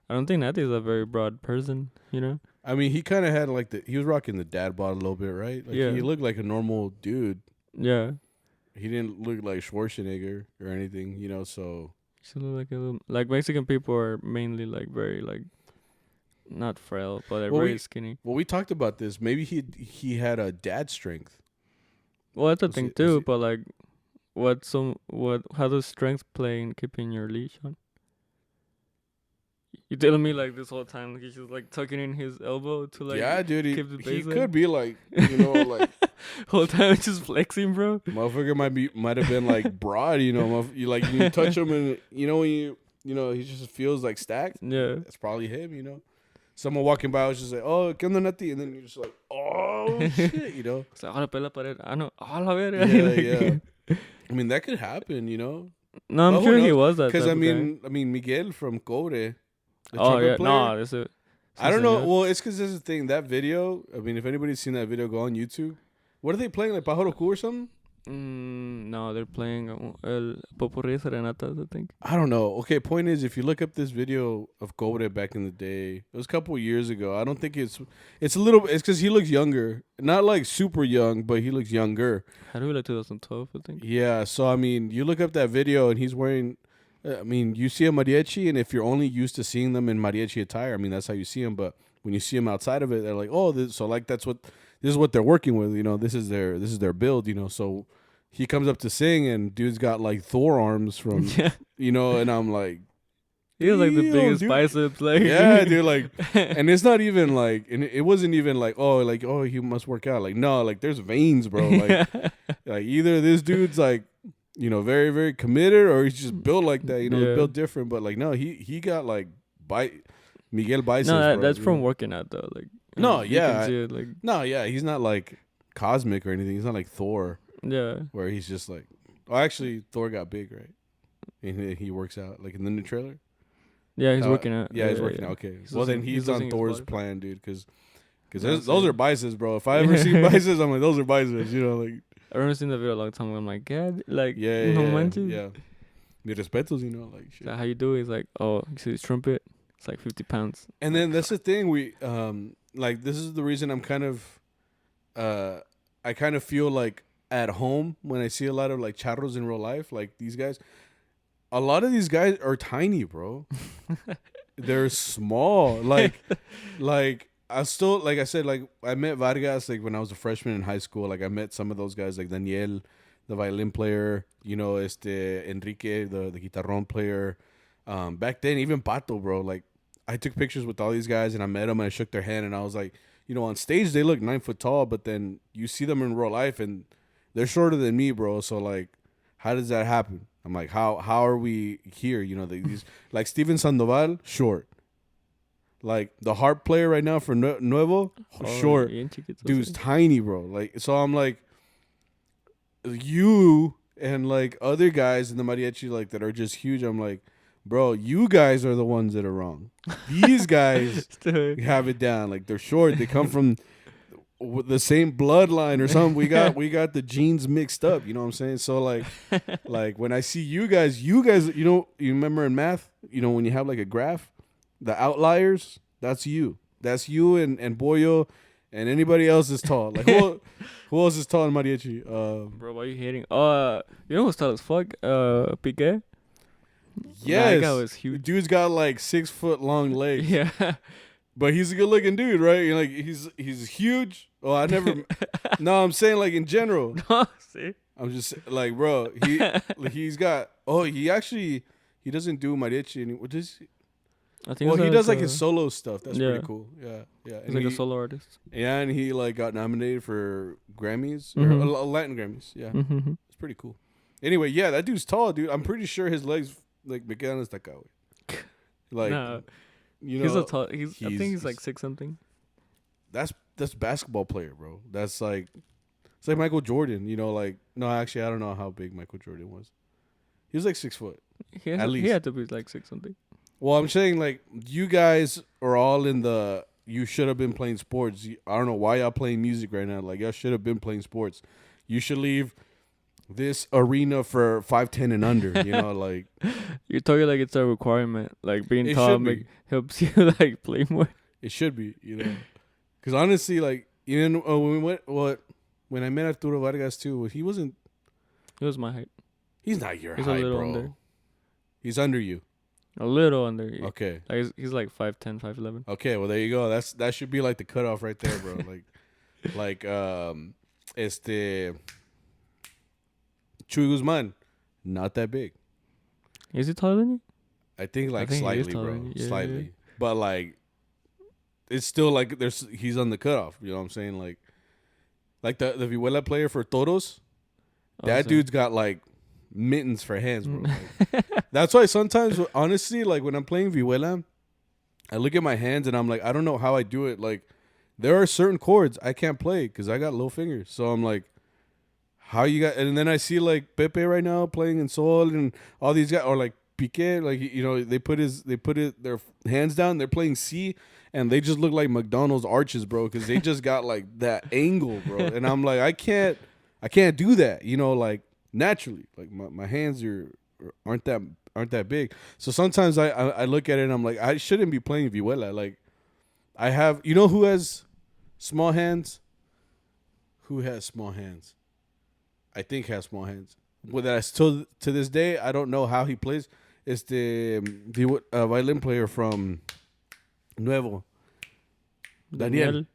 [SPEAKER 2] Natty is a very broad person. You know.
[SPEAKER 1] I mean, he kind of had like he was rocking the dad bod a little bit, right? Like he looked like a normal dude.
[SPEAKER 2] Yeah.
[SPEAKER 1] He didn't look like Schwarzenegger or anything, you know. So.
[SPEAKER 2] She looked like Mexican people are mainly like very like. Not frail, but they're very skinny.
[SPEAKER 1] Well, we talked about this. Maybe he had a dad strength.
[SPEAKER 2] Well, that's a thing too. But like, how does strength play in keeping your leash on? You telling me like this whole time he's just like tucking in his elbow to like
[SPEAKER 1] dude,
[SPEAKER 2] keep the base
[SPEAKER 1] he could be like, you know, like
[SPEAKER 2] whole time just flexing, bro.
[SPEAKER 1] Motherfucker might have been like broad, you know. You touch him and you know when you know he just feels like stacked.
[SPEAKER 2] Yeah,
[SPEAKER 1] that's probably him, you know. Someone walking by was just like, oh, ¿qué onda, Nati? And then you're just like, oh, shit, you know?
[SPEAKER 2] It's like, la pared. I know. La verga.
[SPEAKER 1] Yeah. I mean, that could happen, you know?
[SPEAKER 2] No, I'm sure he was that.
[SPEAKER 1] Because, I mean, Miguel from Cobre, the
[SPEAKER 2] trumpet
[SPEAKER 1] player,
[SPEAKER 2] no, that's it.
[SPEAKER 1] I don't know. Well, it's because there's a thing. That video, I mean, if anybody's seen that video, go on YouTube. What are they playing, like Pájaro Cú or something?
[SPEAKER 2] No, they're playing El Popurrí Serenatas, I think.
[SPEAKER 1] I don't know. Okay, point is, if you look up this video of Cobre back in the day, it was a couple of years ago. I don't think it's because he looks younger. Not like super young, but he looks younger.
[SPEAKER 2] How do we like 2012, I think?
[SPEAKER 1] Yeah, so I mean, you look up that video and he's wearing, I mean, you see a mariachi, and if you're only used to seeing them in mariachi attire, I mean, that's how you see them. But when you see them outside of it, they're like, oh, this is what they're working with, you know. This is their build, you know. So he comes up to sing, and dude's got like Thor arms from, you know, and I'm like,
[SPEAKER 2] he has like the biggest biceps, like
[SPEAKER 1] dude, like, and it's not even like, and it wasn't even like, oh, he must work out, like, no, like there's veins, bro, like, like either this dude's like, you know, very very committed, or he's just built like that, you know, built different, but like no, he got like Miguel biceps.
[SPEAKER 2] No, that's from working out though, like.
[SPEAKER 1] No, he's not like cosmic or anything. He's not like Thor.
[SPEAKER 2] Yeah.
[SPEAKER 1] Where he's just like, oh, actually, Thor got big, right? And he works out, like in the new trailer.
[SPEAKER 2] Yeah, he's working out.
[SPEAKER 1] Yeah, he's working out. Okay. Well, then he's on Thor's plan, dude, because those are biceps, bro. If I ever see biceps, I'm like, those are biceps, you know, like.
[SPEAKER 2] I remember seeing the video a long time ago. I'm like, God, like,
[SPEAKER 1] yeah. Mi respetos, you know, like shit.
[SPEAKER 2] So how you do it? He's like, oh, you see this trumpet? It's like 50 pounds.
[SPEAKER 1] And then that's the thing, like, this is the reason I'm kind of, I kind of feel like at home when I see a lot of like charros in real life, like these guys. A lot of these guys are tiny, bro. They're small. Like I still, like I said, like I met Vargas like when I was a freshman in high school. Like I met some of those guys, like Daniel, the violin player. You know, Enrique, the guitarrón player. Back then, even Pato, bro. Like I took pictures with all these guys, and I met them, and I shook their hand, and I was like, you know, on stage they look 9 foot tall, but then you see them in real life, and they're shorter than me, bro. So like, how does that happen? I'm like, how are we here? You know, these like Steven Sandoval, short. Like the harp player right now for Nuevo, short. Dude's tiny, bro. Like, so I'm like, you and like other guys in the mariachi like that are just huge. I'm like, bro, you guys are the ones that are wrong. These guys have it down. Like they're short. They come from the same bloodline or something. We got the genes mixed up. You know what I'm saying? So like when I see you guys, you know, you remember in math, you know, when you have like a graph, the outliers, that's you. That's you and Boyo And anybody else is tall. Like who else is tall in mariachi?
[SPEAKER 2] Bro, why are you hating? You know who's tall as fuck? Piqué.
[SPEAKER 1] Yes,
[SPEAKER 2] that guy was huge.
[SPEAKER 1] Dude's got like 6 foot long legs.
[SPEAKER 2] Yeah,
[SPEAKER 1] but he's a good looking dude, right? Like he's huge. Oh, I never. No, I'm saying like in general.
[SPEAKER 2] no, see.
[SPEAKER 1] I'm just like, bro. He's got. Oh, he doesn't do mariachi anymore. What does he?
[SPEAKER 2] I think.
[SPEAKER 1] Well, he does like his solo stuff. That's
[SPEAKER 2] yeah.
[SPEAKER 1] pretty cool. Yeah.
[SPEAKER 2] He's like a solo artist.
[SPEAKER 1] Yeah, and he like got nominated for Grammys
[SPEAKER 2] Mhm.
[SPEAKER 1] or Latin Grammys. Yeah,
[SPEAKER 2] Mm-hmm.
[SPEAKER 1] it's pretty cool. Anyway, yeah, that dude's tall, dude. I'm pretty sure his legs like me quedan hasta acá, güey. Like,
[SPEAKER 2] no,
[SPEAKER 1] you know,
[SPEAKER 2] he's a tall. I think he's like 6 something.
[SPEAKER 1] That's basketball player, bro. That's like it's like Michael Jordan. You know, like no, actually, I don't know how big Michael Jordan was. He was like 6 foot. At least
[SPEAKER 2] he had to be like 6 something.
[SPEAKER 1] Well, I'm saying like you guys are all in the. You should have been playing sports. I don't know why y'all playing music right now. Like y'all should have been playing sports. You should leave this arena for 5'10" and under. You know, like
[SPEAKER 2] You're talking like it's a requirement. Like being
[SPEAKER 1] It
[SPEAKER 2] tall
[SPEAKER 1] should be.
[SPEAKER 2] helps you like play more.
[SPEAKER 1] it should be. You know, because honestly, like even when we went, when I met Arturo Vargas too, he wasn't.
[SPEAKER 2] He was my height.
[SPEAKER 1] He's not your
[SPEAKER 2] He's
[SPEAKER 1] height,
[SPEAKER 2] a little
[SPEAKER 1] bro.
[SPEAKER 2] under.
[SPEAKER 1] He's under you.
[SPEAKER 2] A little under.
[SPEAKER 1] Okay.
[SPEAKER 2] Like he's like 5'10", 5'11".
[SPEAKER 1] Okay, well there you go. That should be like the cutoff right there, bro. like Chuy Guzman, not that big.
[SPEAKER 2] Is he taller than you?
[SPEAKER 1] I think like
[SPEAKER 2] I think he is
[SPEAKER 1] slightly,
[SPEAKER 2] taller
[SPEAKER 1] bro.
[SPEAKER 2] than you. Yeah,
[SPEAKER 1] Slightly.
[SPEAKER 2] yeah.
[SPEAKER 1] But like it's still like he's on the cutoff, you know what I'm saying? Like the Vihuela player for Toros, that dude's got like mittens for hands, bro. Like, that's why sometimes, honestly, like when I'm playing Vihuela, I look at my hands and I'm like, I don't know how I do it. Like, there are certain chords I can't play because I got little fingers. So I'm like, how you got? And then I see like Pepe right now playing in Sol and all these guys, or like Piqué, like you know, they put their hands down, they're playing C, and they just look like McDonald's arches, bro, because they just got like that angle, bro. And I'm like, I can't do that, you know, like. Naturally, like my hands aren't that big. So sometimes I look at it and I'm like, I shouldn't be playing Vihuela. Like I have, you know who has small hands? Who has small hands? I think has small hands. Well, that still to this day I don't know how he plays. It's the violin player from Nuevo. Daniel.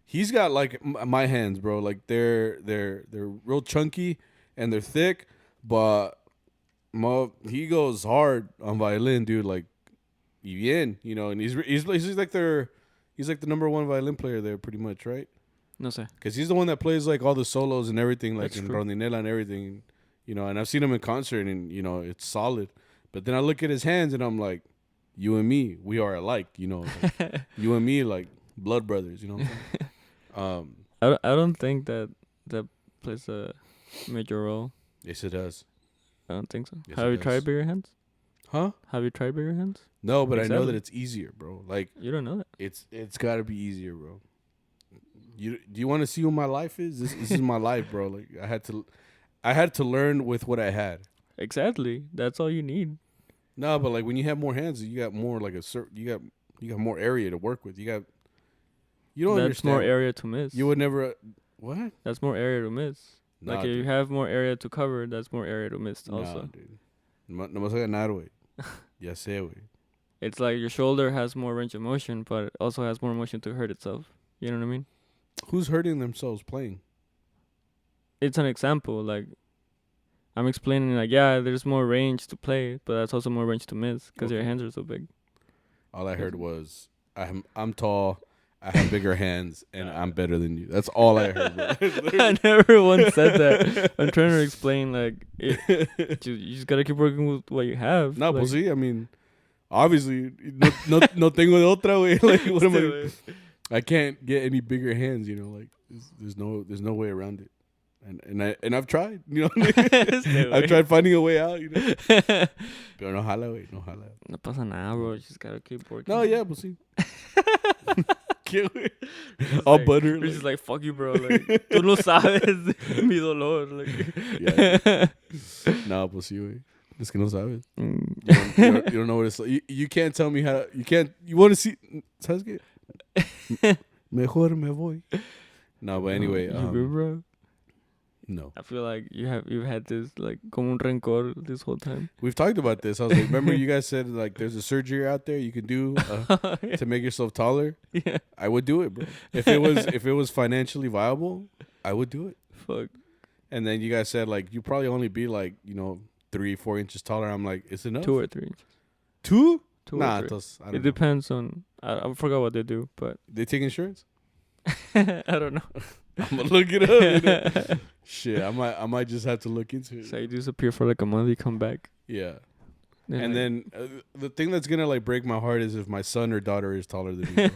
[SPEAKER 1] He's got like my hands, bro. Like they're real chunky. And they're thick, but he goes hard on violin, dude. Like, bien, you know. And he's like he's like the number one violin player there, pretty much, right?
[SPEAKER 2] No sé.
[SPEAKER 1] Because he's the one that plays like all the solos and everything, like
[SPEAKER 2] That's
[SPEAKER 1] in
[SPEAKER 2] true.
[SPEAKER 1] rondinela and everything, you know. And I've seen him in concert, and you know it's solid. But then I look at his hands, and I'm like, you and me, we are alike, you know. Like, you and me, like blood brothers, you know. What I'm saying?
[SPEAKER 2] I don't think that plays a major role.
[SPEAKER 1] Yes, it does.
[SPEAKER 2] I don't think so.
[SPEAKER 1] Yes,
[SPEAKER 2] Have
[SPEAKER 1] it
[SPEAKER 2] you
[SPEAKER 1] does.
[SPEAKER 2] tried bigger hands?
[SPEAKER 1] Huh?
[SPEAKER 2] Have you tried bigger hands?
[SPEAKER 1] No, but I know
[SPEAKER 2] Exactly.
[SPEAKER 1] that it's easier, bro. Like
[SPEAKER 2] You don't know that.
[SPEAKER 1] it's got to be easier, bro. Do you want to see what my life is? This is my life, bro. Like I had to learn with what I had.
[SPEAKER 2] Exactly. That's all you need.
[SPEAKER 1] No, but like when you have more hands, you got more like you got more area to work with. You don't
[SPEAKER 2] That's
[SPEAKER 1] understand.
[SPEAKER 2] more area to miss.
[SPEAKER 1] You would never what?
[SPEAKER 2] That's more area to miss.
[SPEAKER 1] Nah,
[SPEAKER 2] Like if you have more area to cover, that's more area to miss also.
[SPEAKER 1] Nah, dude. No vas a ganar, güey. Ya sé, güey.
[SPEAKER 2] It's like your shoulder has more range of motion, but it also has more motion to hurt itself. You know what I mean?
[SPEAKER 1] Who's hurting themselves playing?
[SPEAKER 2] It's an example. Like I'm explaining, like there's more range to play, but that's also more range to miss because your
[SPEAKER 1] Okay.
[SPEAKER 2] hands are so big.
[SPEAKER 1] All I heard was I'm tall. I have bigger hands, and I'm better than you. That's all I heard. Bro.
[SPEAKER 2] I never once said that. I'm trying to explain, like, you just gotta keep working with what you have.
[SPEAKER 1] No,
[SPEAKER 2] like,
[SPEAKER 1] pues sí, I mean, obviously, no tengo de otra, güey. Like, what am I can't get any bigger hands, you know. Like, there's no way around it. And I've tried, you know. I've tried finding a way out, you know. Pero no jala, güey, no jala.
[SPEAKER 2] No pasa nada, bro. You just gotta keep working.
[SPEAKER 1] No, yeah, pues sí. All
[SPEAKER 2] like,
[SPEAKER 1] butter.
[SPEAKER 2] You're
[SPEAKER 1] Like,
[SPEAKER 2] just like, fuck you, bro. Like, tú no sabes mi dolor. Like,
[SPEAKER 1] yeah. No, pues sí, güey. Es que no sabes. You don't know what it's like. You can't tell me how. You want to see. ¿Sabes qué? Mejor me voy. No, but anyway,
[SPEAKER 2] You good, bro?
[SPEAKER 1] No.
[SPEAKER 2] I feel like you've had this like como un rencor this whole time.
[SPEAKER 1] We've talked about this. I was like, remember you guys said like there's a surgery out there you can do to make yourself taller?
[SPEAKER 2] Yeah.
[SPEAKER 1] I would do it, bro. If it was financially viable, I would do it.
[SPEAKER 2] Fuck.
[SPEAKER 1] And then you guys said like you probably only be like 3-4 inches taller. I'm like, it's enough.
[SPEAKER 2] 2 or 3 inches.
[SPEAKER 1] 2?
[SPEAKER 2] 2
[SPEAKER 1] Nah,
[SPEAKER 2] or 3.
[SPEAKER 1] I don't
[SPEAKER 2] It
[SPEAKER 1] know.
[SPEAKER 2] depends on. I forgot what they do, but
[SPEAKER 1] They take insurance?
[SPEAKER 2] I don't know.
[SPEAKER 1] I'm gonna look it up. Shit, I might just have to look into it.
[SPEAKER 2] So you disappear for like a month, you come back.
[SPEAKER 1] Yeah. And then the thing that's gonna like break my heart is if my son or daughter is taller than me,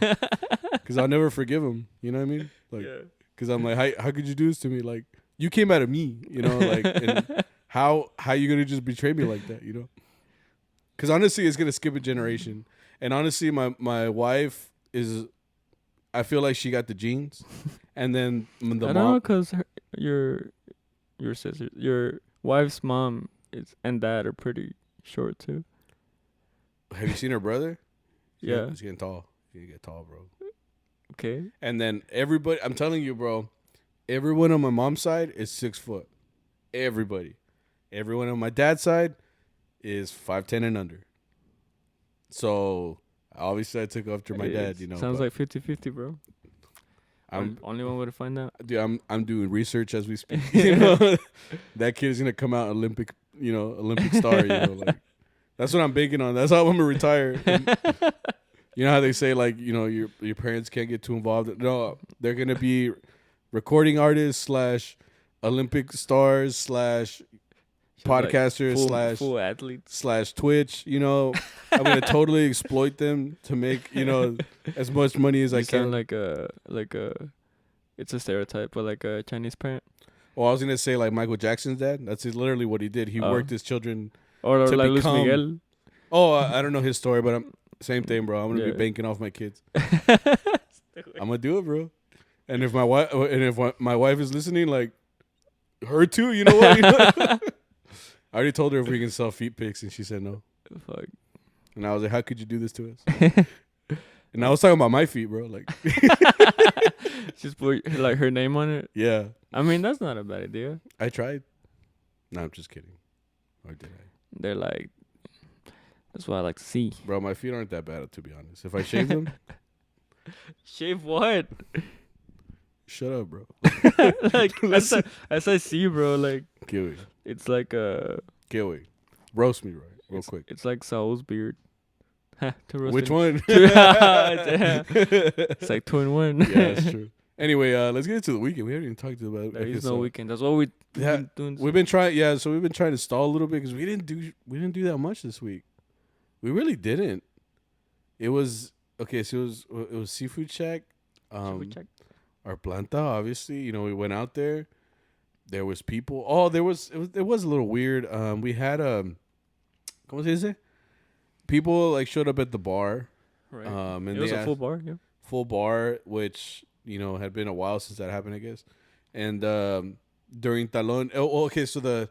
[SPEAKER 1] because I'll never forgive him. You know what I mean? Like, because I'm like, how could you do this to me? Like, you came out of me, like, and how you gonna just betray me like that? Because honestly, it's gonna skip a generation. And honestly, my wife is, I feel like she got the genes, and then the
[SPEAKER 2] I don't
[SPEAKER 1] mom.
[SPEAKER 2] know, because your sister, your wife's mom and dad are pretty short too.
[SPEAKER 1] Have you seen her brother?
[SPEAKER 2] Yeah.
[SPEAKER 1] He's getting tall. He's gonna get tall, bro.
[SPEAKER 2] Okay.
[SPEAKER 1] And then everybody, I'm telling you, bro, everyone on my mom's side is 6 foot. Everybody. Everyone on my dad's side is 5'10" and under. So obviously I took after my dad,
[SPEAKER 2] Sounds like 50-50, bro.
[SPEAKER 1] I'm
[SPEAKER 2] only one way to find out.
[SPEAKER 1] Dude, I'm doing research as we speak. That kid's gonna come out Olympic star. Like, that's what I'm banking on. That's how I'm gonna retire. And you know how they say like your parents can't get too involved. No, they're gonna be recording artists / Olympic stars / podcasters /
[SPEAKER 2] full athletes
[SPEAKER 1] / Twitch. I'm gonna totally exploit them to make as much money as I can.
[SPEAKER 2] Sound like a it's a stereotype, but like a Chinese parent.
[SPEAKER 1] Well, I was gonna say like Michael Jackson's dad. That's literally what he did. He worked his children.
[SPEAKER 2] Or
[SPEAKER 1] to
[SPEAKER 2] like
[SPEAKER 1] become,
[SPEAKER 2] Luis Miguel.
[SPEAKER 1] Oh, I don't know his story, but same thing, bro. I'm gonna be banking off my kids. I'm gonna do it, bro. And if my wife is listening, like her too, you know what? I already told her if we can sell feet pics, and she said no.
[SPEAKER 2] Fuck.
[SPEAKER 1] And I was like, how could you do this to us? And I was talking about my feet, bro. Like,
[SPEAKER 2] just put like her name on it.
[SPEAKER 1] Yeah.
[SPEAKER 2] I mean, that's not a bad idea.
[SPEAKER 1] I tried. No, I'm just kidding. Or did I?
[SPEAKER 2] They're like, that's what I like to see.
[SPEAKER 1] Bro, my feet aren't that bad, to be honest. If I shave them.
[SPEAKER 2] Shave what?
[SPEAKER 1] Shut up, bro.
[SPEAKER 2] Like, as I see, bro, like.
[SPEAKER 1] Kiwi.
[SPEAKER 2] It's like a.
[SPEAKER 1] Kiwi. Roast me, right? Real quick.
[SPEAKER 2] It's like Saul's beard. To roast
[SPEAKER 1] Which
[SPEAKER 2] him.
[SPEAKER 1] one?
[SPEAKER 2] It's like 2 in 1.
[SPEAKER 1] Yeah, that's true. Anyway, let's get into the weekend. We haven't even talked about.
[SPEAKER 2] There is no weekend. That's what we've been doing.
[SPEAKER 1] We've been trying. Yeah, so we've been trying to stall a little bit because we didn't do that much this week. We really didn't. It was okay. So it was Seafood Shack.
[SPEAKER 2] Seafood Shack.
[SPEAKER 1] Our planta, obviously. We went out there. There was people. Oh, it was a little weird. We had ¿cómo se dice? People like showed up at the bar.
[SPEAKER 2] Right.
[SPEAKER 1] And
[SPEAKER 2] it was a full bar. Yeah.
[SPEAKER 1] Full bar, which had been a while since that happened, I guess. And during Talon, okay, so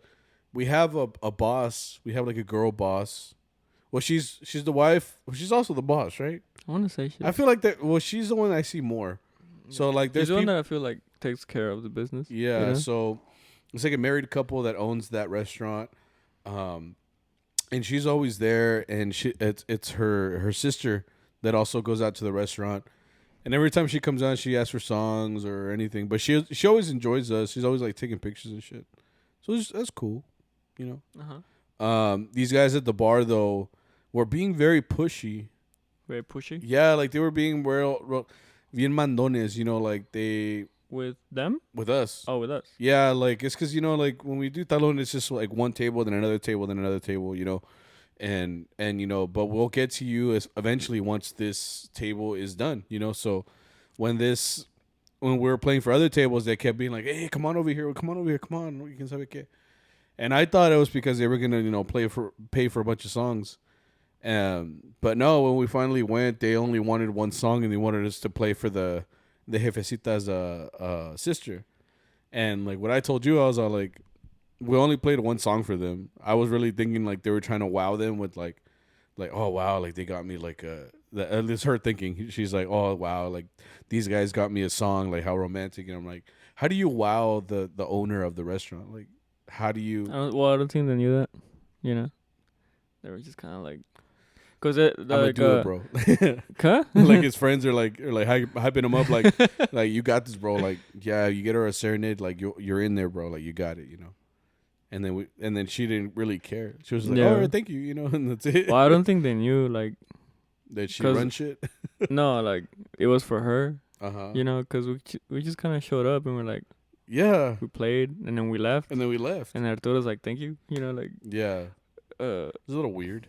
[SPEAKER 1] we have a boss. We have like a girl boss. Well, she's the wife. She's also the boss, right?
[SPEAKER 2] I want to say she.
[SPEAKER 1] I feel like that. Well, she's the one I see more. So like, there's
[SPEAKER 2] the one that I feel like takes care of the business.
[SPEAKER 1] Yeah. So it's like a married couple that owns that restaurant, and she's always there. And it's her sister that also goes out to the restaurant. And every time she comes out, she asks for songs or anything. But she always enjoys us. She's always like taking pictures and shit. So that's cool, These guys at the bar though were being very pushy.
[SPEAKER 2] Very pushy.
[SPEAKER 1] Yeah, like they were being real bien mandones. Like they
[SPEAKER 2] with them.
[SPEAKER 1] With us.
[SPEAKER 2] Oh, with us.
[SPEAKER 1] Yeah, like it's because like when we do talon, it's just like one table, then another table, then another table. And but we'll get to you eventually once this table is done, So when we were playing for other tables, they kept being like, "Hey, come on over here, come on, you can sabe qué." And I thought it was because they were gonna pay for a bunch of songs, but no. When we finally went, they only wanted one song, and they wanted us to play for the jefecita's sister. And like what I told you, I was all like, we only played one song for them. I was really thinking like they were trying to wow them with like like, oh wow, like they got me like at least her thinking. She's like, oh wow, like these guys got me a song, like how romantic. And I'm like, how do you wow the owner of the restaurant? Like, how do you?
[SPEAKER 2] I don't think they knew that. You know, they were just kind of like, cause it
[SPEAKER 1] I'm gonna
[SPEAKER 2] like
[SPEAKER 1] do it, bro.
[SPEAKER 2] huh?
[SPEAKER 1] Like his friends are like hyping him up, like you got this, bro. Like yeah, you get her a serenade, like you're in there, bro. Like you got it, you know. And then she didn't really care. She was like,
[SPEAKER 2] Yeah.
[SPEAKER 1] all right, thank you, you know, and that's it.
[SPEAKER 2] Well, I don't think they knew like
[SPEAKER 1] That she run shit.
[SPEAKER 2] no, like it was for her.
[SPEAKER 1] Uh-huh.
[SPEAKER 2] You know, cause we just kind of showed up and we're like,
[SPEAKER 1] Yeah.
[SPEAKER 2] we played and then we left.
[SPEAKER 1] And then we left.
[SPEAKER 2] And Arturo's like, thank you. You know, like
[SPEAKER 1] Yeah. It's a little weird.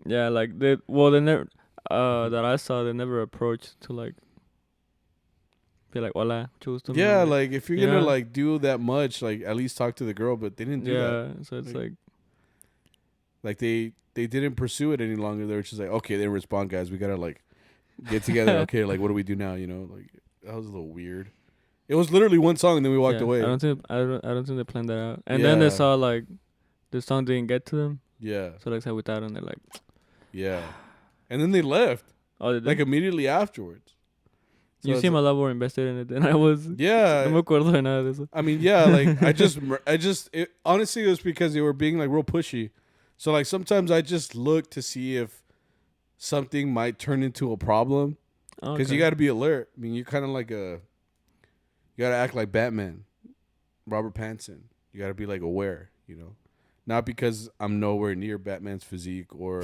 [SPEAKER 2] yeah, like they never that I saw, they never approached to like be like, hola, mucho gusto.
[SPEAKER 1] Yeah, like if you're gonna
[SPEAKER 2] Yeah.
[SPEAKER 1] like do that much, like at least talk to the girl, but they didn't do that.
[SPEAKER 2] Yeah, so it's
[SPEAKER 1] Like-
[SPEAKER 2] like
[SPEAKER 1] They didn't pursue it any longer. They were just like, okay, they didn't respond, guys. We gotta like get together. Okay, like what do we do now? You know, like that was a little weird. It was literally one song and then we walked
[SPEAKER 2] yeah,
[SPEAKER 1] away.
[SPEAKER 2] I don't think they planned that out. And then they
[SPEAKER 1] Yeah.
[SPEAKER 2] saw like the song didn't get to them.
[SPEAKER 1] Yeah.
[SPEAKER 2] So like we thought and they're like,
[SPEAKER 1] Yeah. And then they left.
[SPEAKER 2] oh, did they?
[SPEAKER 1] Like immediately afterwards. So
[SPEAKER 2] You
[SPEAKER 1] it's
[SPEAKER 2] seem
[SPEAKER 1] like-
[SPEAKER 2] a lot more invested in it than I was.
[SPEAKER 1] Yeah.
[SPEAKER 2] No me acuerdo de nada de eso.
[SPEAKER 1] I mean, yeah, like honestly, it was because they were being like real pushy. So like sometimes I just look to see if something might turn into a problem because you got to be alert. I mean, you're kind of like you got to act like Batman, Robert Pattinson. You got to be like aware, you know, not because I'm nowhere near Batman's physique or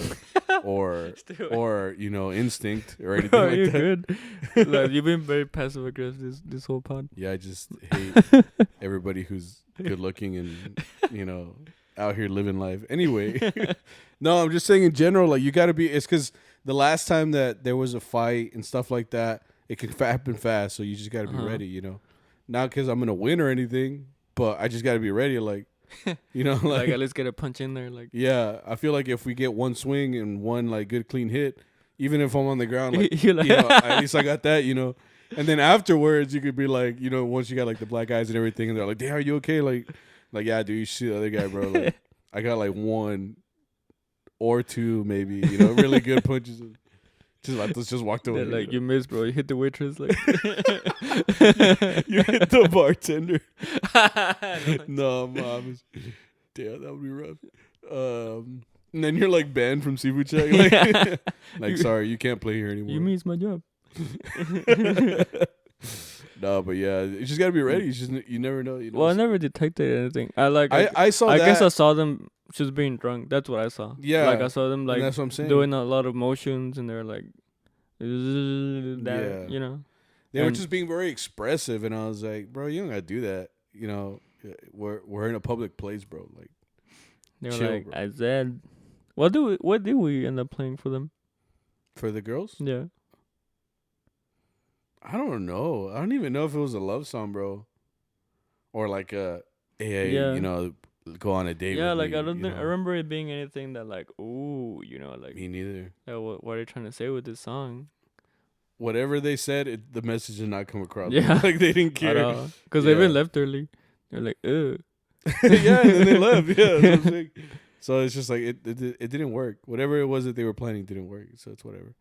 [SPEAKER 1] you know instinct or anything
[SPEAKER 2] Bro,
[SPEAKER 1] like
[SPEAKER 2] you're
[SPEAKER 1] that.
[SPEAKER 2] good. Like, you've been very passive aggressive this whole pod.
[SPEAKER 1] Yeah, I just hate everybody who's good looking and, you know, out here living life. Anyway, no, I'm just saying in general, like you got to be, it's because the last time that there was a fight and stuff like that, it can happen fast. So you just got to be ready, you know, not because I'm going to win or anything, but I just got to be ready. Like, you know,
[SPEAKER 2] Like at least get a punch in there. Like
[SPEAKER 1] yeah, I feel like if we get one swing and one like good clean hit, even if I'm on the ground, like,
[SPEAKER 2] You're like-
[SPEAKER 1] you know, at least I got that, you know. And then afterwards, you could be like, you know, once you got like the black eyes and everything, and they're like, "Damn, are you okay?" Like yeah, dude, you see the other guy, bro. Like, I got like one or two, maybe, you know, really good punches. And just walked away.
[SPEAKER 2] they're like,
[SPEAKER 1] you
[SPEAKER 2] you missed, bro. You hit the waitress. Like
[SPEAKER 1] you hit the bartender. No, mom. Damn, that would be rough. And then you're like banned from Seafood Shack. Like, like sorry, you can't play here anymore.
[SPEAKER 2] You missed my job.
[SPEAKER 1] No, but yeah, you just gotta be ready. You never know. You know.
[SPEAKER 2] Well, I never detected anything.
[SPEAKER 1] I saw.
[SPEAKER 2] I
[SPEAKER 1] that.
[SPEAKER 2] guess I saw them just being drunk. That's what I saw.
[SPEAKER 1] Yeah.
[SPEAKER 2] Like I saw them
[SPEAKER 1] And
[SPEAKER 2] like
[SPEAKER 1] that's what I'm saying.
[SPEAKER 2] doing a lot of motions, and they're like, that,
[SPEAKER 1] Yeah.
[SPEAKER 2] you know.
[SPEAKER 1] They were
[SPEAKER 2] and-
[SPEAKER 1] just being very expressive, and I was like, bro, you don't gotta do that. You know, we're in a public place, bro. Like,
[SPEAKER 2] They were
[SPEAKER 1] chill,
[SPEAKER 2] like,
[SPEAKER 1] bro.
[SPEAKER 2] I said, what did we end up playing for them?
[SPEAKER 1] for the girls,
[SPEAKER 2] Yeah.
[SPEAKER 1] I don't know. I don't even know if it was a love song, bro, or like hey,
[SPEAKER 2] Yeah.
[SPEAKER 1] you know, go on a date.
[SPEAKER 2] Yeah,
[SPEAKER 1] with
[SPEAKER 2] like
[SPEAKER 1] me,
[SPEAKER 2] I don't
[SPEAKER 1] you
[SPEAKER 2] think I
[SPEAKER 1] know?
[SPEAKER 2] remember it being anything that like, ooh, you know, like
[SPEAKER 1] Me neither.
[SPEAKER 2] what are they trying to say with this song?
[SPEAKER 1] Whatever they said, the message did not come across.
[SPEAKER 2] Yeah.
[SPEAKER 1] Like they didn't care.
[SPEAKER 2] Because they even
[SPEAKER 1] Yeah.
[SPEAKER 2] left early. They're like, ugh.
[SPEAKER 1] Yeah, and then they left. Yeah, that's what I'm saying. So it's just like it didn't work. Whatever it was that they were planning didn't work. So it's whatever.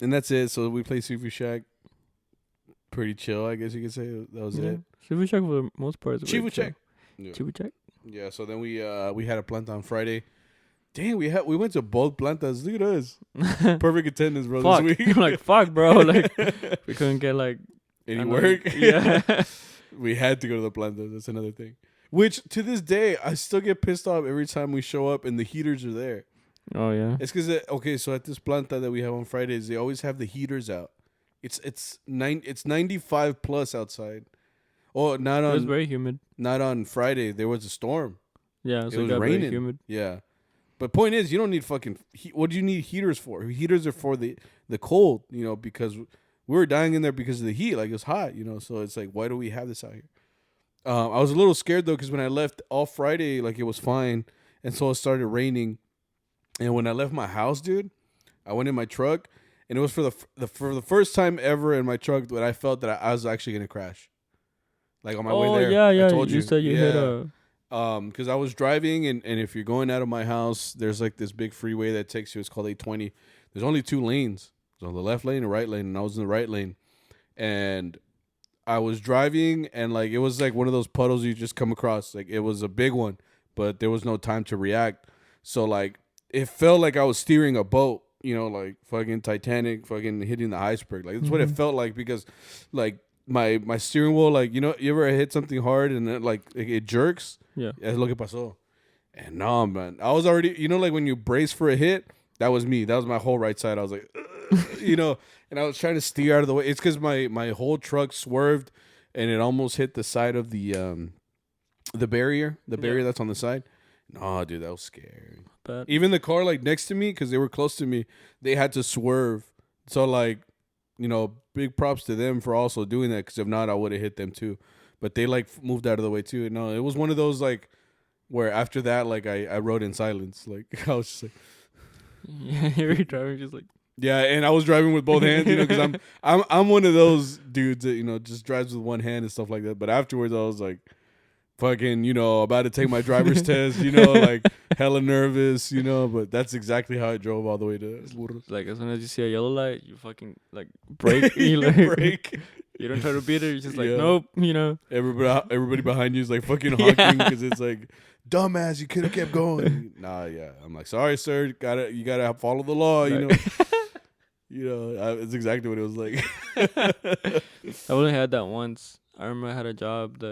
[SPEAKER 1] And that's it. So we played Seafood Shack. Pretty chill, I guess you could say. That was it.
[SPEAKER 2] Seafood Shack for the most part. is
[SPEAKER 1] Seafood
[SPEAKER 2] chill.
[SPEAKER 1] Shack. Yeah.
[SPEAKER 2] Seafood Shack.
[SPEAKER 1] Yeah. So then we had a planta on Friday. Dang, we went to both plantas. Look at us. Perfect attendance, bro.
[SPEAKER 2] Fuck.
[SPEAKER 1] This week.
[SPEAKER 2] I'm like, fuck, bro. Like, we couldn't get like
[SPEAKER 1] Any
[SPEAKER 2] another-
[SPEAKER 1] work?
[SPEAKER 2] Yeah.
[SPEAKER 1] We had to go to the planta. That's another thing. Which to this day, I still get pissed off every time we show up and the heaters are there.
[SPEAKER 2] Oh yeah.
[SPEAKER 1] It's because so at this planta that we have on Fridays, they always have the heaters out. It's 95 plus outside. Oh, not
[SPEAKER 2] It was
[SPEAKER 1] on
[SPEAKER 2] very humid.
[SPEAKER 1] not on Friday. There was a storm.
[SPEAKER 2] Yeah,
[SPEAKER 1] It
[SPEAKER 2] so it
[SPEAKER 1] was
[SPEAKER 2] got
[SPEAKER 1] raining.
[SPEAKER 2] very humid.
[SPEAKER 1] Yeah, but point is, you don't need fucking. What do you need heaters for? Heaters are for the cold. You know, because we were dying in there because of the heat. Like it was hot. You know, so it's like, why do we have this out here? I was a little scared though because when I left all Friday, like it was fine, and so it started raining. And when I left my house, dude, I went in my truck, and it was for the first time ever in my truck that I felt that I was actually gonna crash. Like on my way there.
[SPEAKER 2] Yeah.
[SPEAKER 1] I told
[SPEAKER 2] you said you hit a
[SPEAKER 1] Because I was driving, and if you're going out of my house, there's like this big freeway that takes you. It's called 820. There's only 2 lanes. So the left lane and right lane, and I was in the right lane. And I was driving, and like it was like one of those puddles you just come across. Like it was a big one, but there was no time to react. So like it felt like I was steering a boat, like fucking Titanic, fucking hitting the iceberg. Like that's what it felt like, because like my steering wheel, like you ever hit something hard and then like it jerks.
[SPEAKER 2] Yeah.
[SPEAKER 1] Es lo que pasó. And no, man, I was already, like when you brace for a hit, that was me. That was my whole right side. I was like, and I was trying to steer out of the way. It's because my whole truck swerved, and it almost hit the side of the barrier, that's on the side. No, dude, that was scary.
[SPEAKER 2] But
[SPEAKER 1] even the car like next to me, because they were close to me, they had to swerve. So like, big props to them for also doing that, because if not, I would have hit them too. But they like moved out of the way too. No, it was one of those like where after that, like I rode in silence. Like I was just like,
[SPEAKER 2] yeah, you're driving just like.
[SPEAKER 1] Yeah, and I was driving with both hands, because I'm one of those dudes that just drives with one hand and stuff like that. But afterwards, I was like, fucking, about to take my driver's test, like hella nervous, But that's exactly how I drove all the way to Burros.
[SPEAKER 2] Like as soon as you see a yellow light, you fucking like brake. You like,
[SPEAKER 1] brake.
[SPEAKER 2] You don't try to beat it. You're just like, nope.
[SPEAKER 1] Everybody behind you is like fucking honking, because it's like, dumbass, you could have kept going. Nah, yeah. I'm like, sorry, sir. You gotta follow the law.
[SPEAKER 2] Right.
[SPEAKER 1] It's exactly what it was like.
[SPEAKER 2] I only had that once. I remember I had a job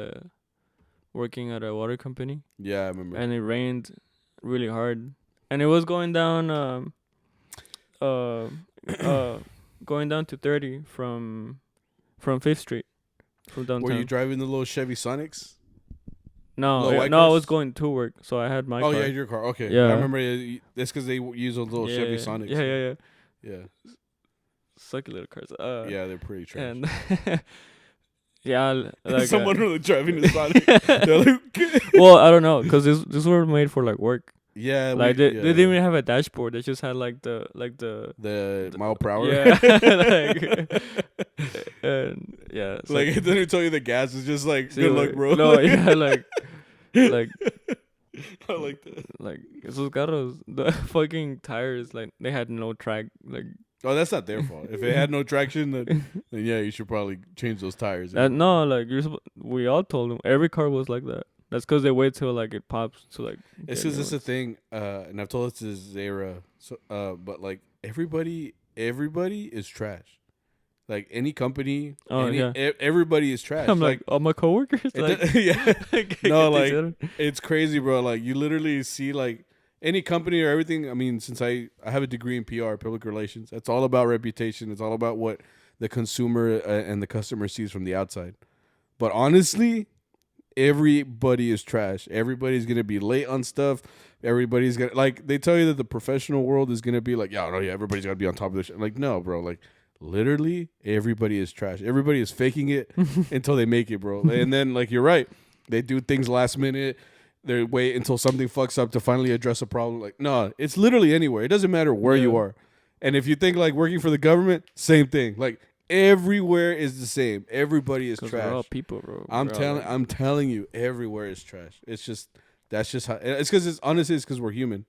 [SPEAKER 2] working at a water company.
[SPEAKER 1] Yeah, I remember.
[SPEAKER 2] And it rained really hard, and it was going down going down to 30 from 5th Street from downtown.
[SPEAKER 1] Were you driving the little Chevy Sonics?
[SPEAKER 2] No, I was going to work, so I had my car.
[SPEAKER 1] Oh, yeah, your car. Okay.
[SPEAKER 2] Yeah.
[SPEAKER 1] I remember that's because they use those little Chevy Sonics.
[SPEAKER 2] Yeah. Sucky little cars.
[SPEAKER 1] Yeah, they're pretty trash.
[SPEAKER 2] And yeah, like
[SPEAKER 1] someone really driving a Sonic. They're like,
[SPEAKER 2] well, I don't know, because this were made for like work.
[SPEAKER 1] Yeah,
[SPEAKER 2] like they didn't even have a dashboard. They just had like the
[SPEAKER 1] mile per hour.
[SPEAKER 2] Yeah, and yeah. So
[SPEAKER 1] like then they tell you the gas is just like good luck, bro.
[SPEAKER 2] No, yeah, like
[SPEAKER 1] I like that.
[SPEAKER 2] Like esos carros, the fucking tires, like they had no track. Like,
[SPEAKER 1] oh, that's not their fault. If it had no traction, then yeah, you should probably change those tires.
[SPEAKER 2] No, like we all told them every car was like that. That's because they wait till like it pops to like.
[SPEAKER 1] It's because it's a thing, and I've told this to Zara. So, but like everybody is trash. Like any company, everybody is trash.
[SPEAKER 2] I'm like all my coworkers. Like,
[SPEAKER 1] yeah, no, like it's crazy, bro. Like you literally see like any company or everything. I mean, since I have a degree in PR, public relations, it's all about reputation. It's all about what the consumer and the customer sees from the outside. But honestly, everybody is trash. Everybody's gonna be late on stuff. Everybody's gonna like they tell you that the professional world is gonna be like, everybody's gotta be on top of this shit. Like, no, bro. Like, literally, everybody is trash. Everybody is faking it until they make it, bro. And then, like, you're right. They do things last minute. They wait until something fucks up to finally address a problem. Like, no, it's literally anywhere. It doesn't matter where you are. And if you think like working for the government, same thing. Like everywhere is the same. Everybody is trash.
[SPEAKER 2] We're all people, bro.
[SPEAKER 1] I'm telling you, everywhere is trash. It's just that's just how. It's because it's honestly it's because we're human.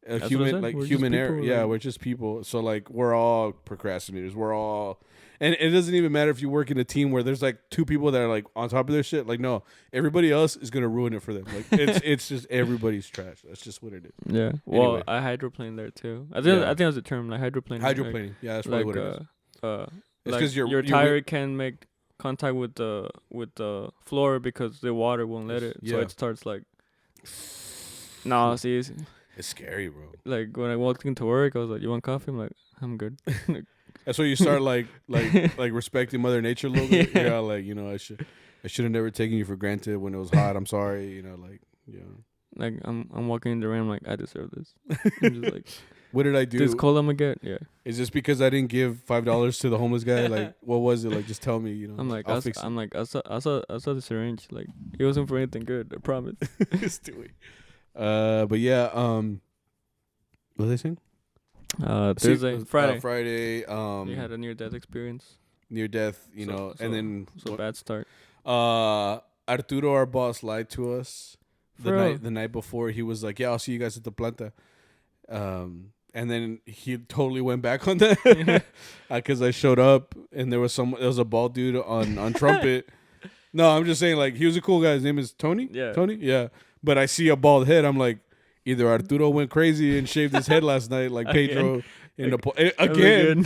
[SPEAKER 1] Human error. Yeah, we're just people. So like we're all procrastinators. We're all, and it doesn't even matter if you work in a team where there's like 2 people that are like on top of their shit. Like no, everybody else is gonna ruin it for them. Like it's just everybody's trash. That's just what it is.
[SPEAKER 2] Yeah. Well, anyway. I hydroplane there too. I think that's the term, like hydroplane.
[SPEAKER 1] Hydroplaning. Like, yeah, that's probably what it is.
[SPEAKER 2] It's because your tire can make contact with the floor because the water won't let it. So it starts like. No, see.
[SPEAKER 1] It's scary, bro.
[SPEAKER 2] Like when I walked into work, I was like, "You want coffee?" I'm like, "I'm good."
[SPEAKER 1] That's where you start like respecting Mother Nature a little bit. Yeah, like I should have never taken you for granted when it was hot. I'm sorry,
[SPEAKER 2] Like I'm walking in the rain. I'm like, I deserve this. I'm just like,
[SPEAKER 1] what did I do?
[SPEAKER 2] This cold I'm gonna get. Yeah.
[SPEAKER 1] Is this because I didn't give $5 to the homeless guy? Like, what was it? Like, just tell me.
[SPEAKER 2] I'm like, I saw the syringe. Like, it wasn't for anything good. I promise.
[SPEAKER 1] Stewie. But yeah, what are they saying?
[SPEAKER 2] Thursday, Friday.
[SPEAKER 1] Friday.
[SPEAKER 2] You had a near-death experience.
[SPEAKER 1] Near death, and then
[SPEAKER 2] bad start.
[SPEAKER 1] Arturo, our boss, lied to us the night before. He was like, "Yeah, I'll see you guys at the planta." And then he totally went back on that because I showed up and there was a bald dude on trumpet. No, I'm just saying, like, he was a cool guy. His name is Tony.
[SPEAKER 2] Yeah.
[SPEAKER 1] Tony. Yeah. But I see a bald head. I'm like, either Arturo went crazy and shaved his head last night, like Pedro in again.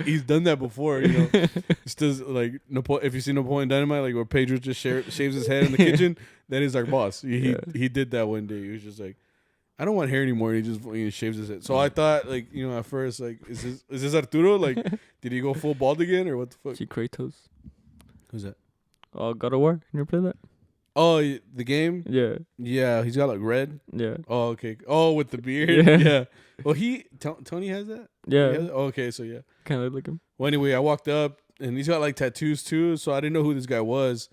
[SPEAKER 1] He's done that before. You know, it's just like if you see Napoleon Dynamite, like where Pedro just shaves his head in the kitchen, that is our boss. He did that one day. He was just like, I don't want hair anymore. And he shaves his head. So I thought, like, you know, at first, like, is this Arturo? Like, did he go full bald again or what the fuck?
[SPEAKER 2] Kratos.
[SPEAKER 1] Who's that?
[SPEAKER 2] Oh, God of War. You ever play that?
[SPEAKER 1] Oh, the game?
[SPEAKER 2] Yeah.
[SPEAKER 1] Yeah, he's got like red.
[SPEAKER 2] Yeah.
[SPEAKER 1] Oh, okay. Oh, with the beard. Yeah. Well, Tony has that.
[SPEAKER 2] Yeah.
[SPEAKER 1] Okay, so yeah.
[SPEAKER 2] Kind of like him.
[SPEAKER 1] Well, anyway, I walked up and he's got like tattoos too, so I didn't know who this guy was.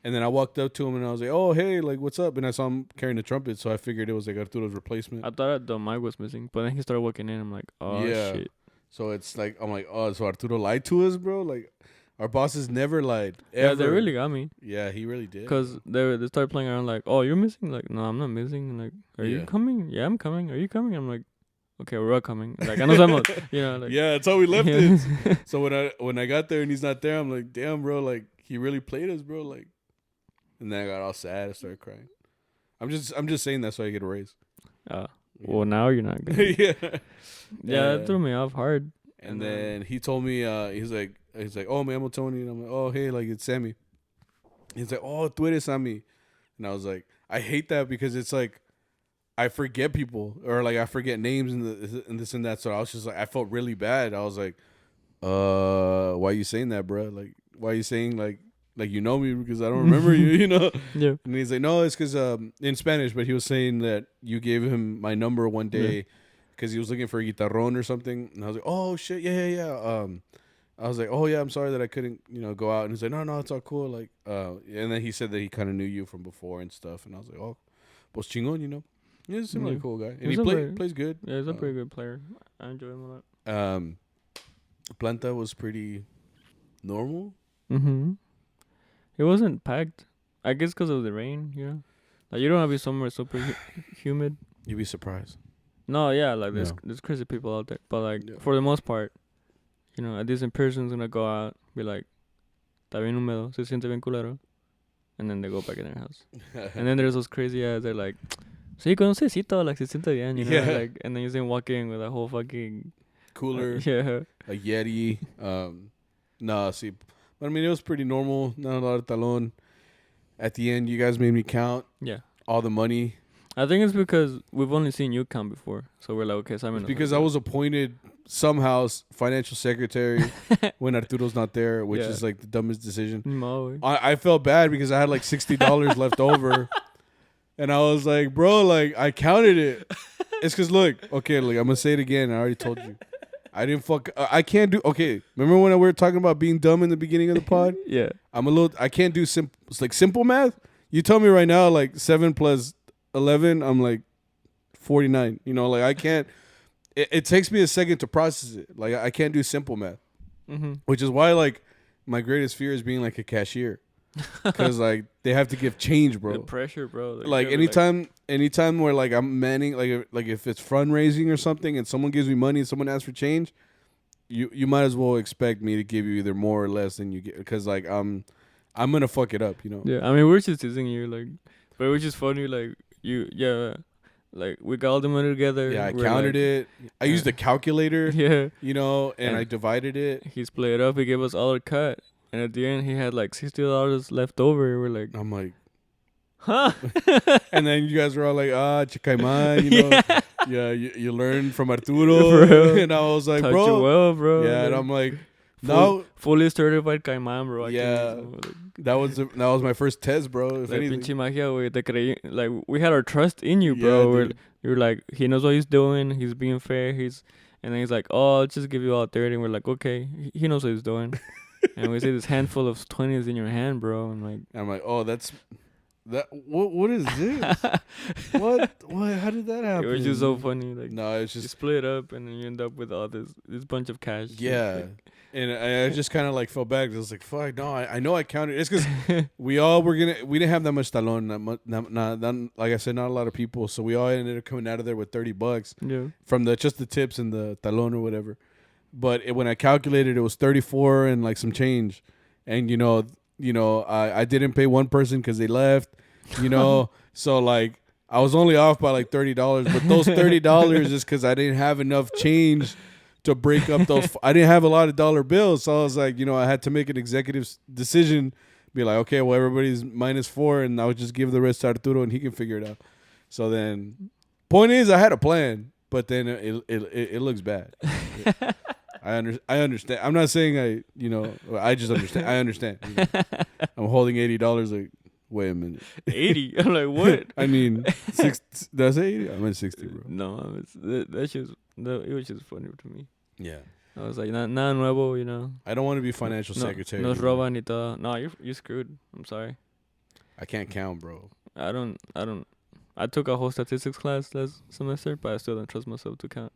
[SPEAKER 1] And then I walked up to him and I was like, "Oh, hey, like, what's up?" And I saw him carrying a trumpet, so I figured it was like Arturo's replacement.
[SPEAKER 2] I thought the mic was missing, but then he started walking in. I'm like, "Oh shit!"
[SPEAKER 1] So it's like I'm like, "Oh, so Arturo lied to us, bro?" Like, our bosses never lied. Ever.
[SPEAKER 2] Yeah, they really got me.
[SPEAKER 1] Yeah, he really did.
[SPEAKER 2] Cause they started playing around like, "Oh, you're missing?" Like, "No, I'm not missing." Like, "Are you coming?" "Yeah, I'm coming." "Are you coming?" I'm like, "Okay, we're all coming." Like, I know someone, you know. Like,
[SPEAKER 1] yeah, that's how we left it. So when I got there and he's not there, I'm like, "Damn, bro! Like, he really played us, bro!" Like. And then I got all sad and started crying. I'm just saying that so I get a raise.
[SPEAKER 2] Well, now you're not gonna.
[SPEAKER 1] Yeah.
[SPEAKER 2] Yeah, that threw me off hard.
[SPEAKER 1] And then he told me, he's like, "Oh, me llamo Tony." And I'm like, "Oh, hey, like, it's Sammy." He's like, "Oh, tú eres Sammy." And I was like, I hate that because it's like, I forget people or like I forget names and this and that. So I was just like, I felt really bad. I was like, why are you saying that, bro? Like, why are you saying like you know me because I don't remember you, you know?
[SPEAKER 2] Yeah.
[SPEAKER 1] And he's like, "No, it's because in Spanish," but he was saying that you gave him my number one day because he was looking for a guitarrón or something. And I was like, "Oh shit, yeah." I was like, "Oh yeah, I'm sorry that I couldn't, you know, go out." And he's like, "No, it's all cool." Like, and then he said that he kind of knew you from before and stuff. And I was like, "Oh, pues chingón, you know." Yeah, he's a really cool guy, and he plays good.
[SPEAKER 2] Yeah, he's a pretty good player. I enjoy him a lot.
[SPEAKER 1] Planta was pretty normal.
[SPEAKER 2] Mm-hmm. It wasn't packed. I guess because of the rain, you know. Like, you don't want to be somewhere super humid.
[SPEAKER 1] You'd be surprised.
[SPEAKER 2] No, yeah, like there's crazy people out there. But like for the most part, you know, a decent person's gonna go out, be like, "Está bien húmedo, se siente bien culero," and then they go back in their house. And then there's those crazy ass, they're like, "Sí, con un cecito, like se siente bien," you know, like, and then you see them walk in with a whole fucking
[SPEAKER 1] cooler, a Yeti. See. But I mean, it was pretty normal. Not a lot of talon. At the end, you guys made me count.
[SPEAKER 2] Yeah.
[SPEAKER 1] All the money.
[SPEAKER 2] I think it's because we've only seen you count before, so we're like, okay, Simon.
[SPEAKER 1] Because I was appointed somehow financial secretary when Arturo's not there, which is like the dumbest decision. I felt bad because I had like $60 left over, and I was like, "Bro, like I counted it." It's because look, I'm gonna say it again. I already told you. I can't do. Okay, remember when we were talking about being dumb in the beginning of the pod?
[SPEAKER 2] Yeah.
[SPEAKER 1] I can't do simple math. You tell me right now, like 7 plus 11, I'm like 49. You know, like I can't. It takes me a second to process it. Like I can't do simple math, which is why like my greatest fear is being like a cashier, because like they have to give change, bro.
[SPEAKER 2] The pressure, bro.
[SPEAKER 1] Like anytime where like I'm manning, like if it's fundraising or something, and someone gives me money and someone asks for change, you might as well expect me to give you either more or less than you get, because like I'm gonna fuck it up, you know.
[SPEAKER 2] Yeah, I mean we're just teasing you, like, but it was just funny, like like we got all the money together.
[SPEAKER 1] Yeah, I counted it. I used a calculator.
[SPEAKER 2] Yeah,
[SPEAKER 1] you know, and I divided it.
[SPEAKER 2] He split it up. He gave us all our cut. And at the end, he had like $60 left over. We're like,
[SPEAKER 1] I'm like,
[SPEAKER 2] huh?
[SPEAKER 1] And then you guys were all like, chicaiman, you know. Yeah, you learn from Arturo. And I was like,
[SPEAKER 2] bro. You well, bro.
[SPEAKER 1] Yeah, and I'm like, no.
[SPEAKER 2] Fully certified caiman, bro.
[SPEAKER 1] That was my first test, bro. If
[SPEAKER 2] like,
[SPEAKER 1] anything.
[SPEAKER 2] Pinche magia, like, we had our trust in you, bro. You were like, he knows what he's doing. He's being fair. And then he's like, "Oh, I'll just give you all 30. And we're like, okay, he knows what he's doing. And we see this handful of 20s in your hand, bro. And I'm like,
[SPEAKER 1] oh, that's What is this? What? How did that happen?
[SPEAKER 2] It was just so funny. Like,
[SPEAKER 1] no, it's
[SPEAKER 2] you
[SPEAKER 1] just
[SPEAKER 2] split up and then you end up with all this bunch of cash.
[SPEAKER 1] yeah.
[SPEAKER 2] Like,
[SPEAKER 1] And I just kind of like felt bad. I was like, "Fuck, no, I know I counted." It's because we didn't have that much talon. Like I said, not a lot of people. So we all ended up coming out of there with $30
[SPEAKER 2] yeah.
[SPEAKER 1] from just the tips and the talon or whatever. But when I calculated, it was 34 and like some change. And I didn't pay one person because they left. So like I was only off by like $30. But those $30 is because I didn't have enough change to break up those. I didn't have a lot of dollar bills, so I was like, I had to make an executive decision, be like, okay, well, everybody's -4, and I would just give the rest to Arturo, and he can figure it out. So then, point is, I had a plan, but then it looks bad. I understand. I'm not saying I just understand. I understand. I'm holding $80. Like, wait a minute,
[SPEAKER 2] 80. I'm like, what?
[SPEAKER 1] I mean, did I say 80? I meant 60, bro.
[SPEAKER 2] No, it was just funny to me.
[SPEAKER 1] Yeah.
[SPEAKER 2] I was like, nada nuevo,
[SPEAKER 1] I don't want to be financial secretary.
[SPEAKER 2] Nos roban y todo. No, you're screwed. I'm sorry.
[SPEAKER 1] I can't count, bro.
[SPEAKER 2] I took a whole statistics class last semester, but I still don't trust myself to count.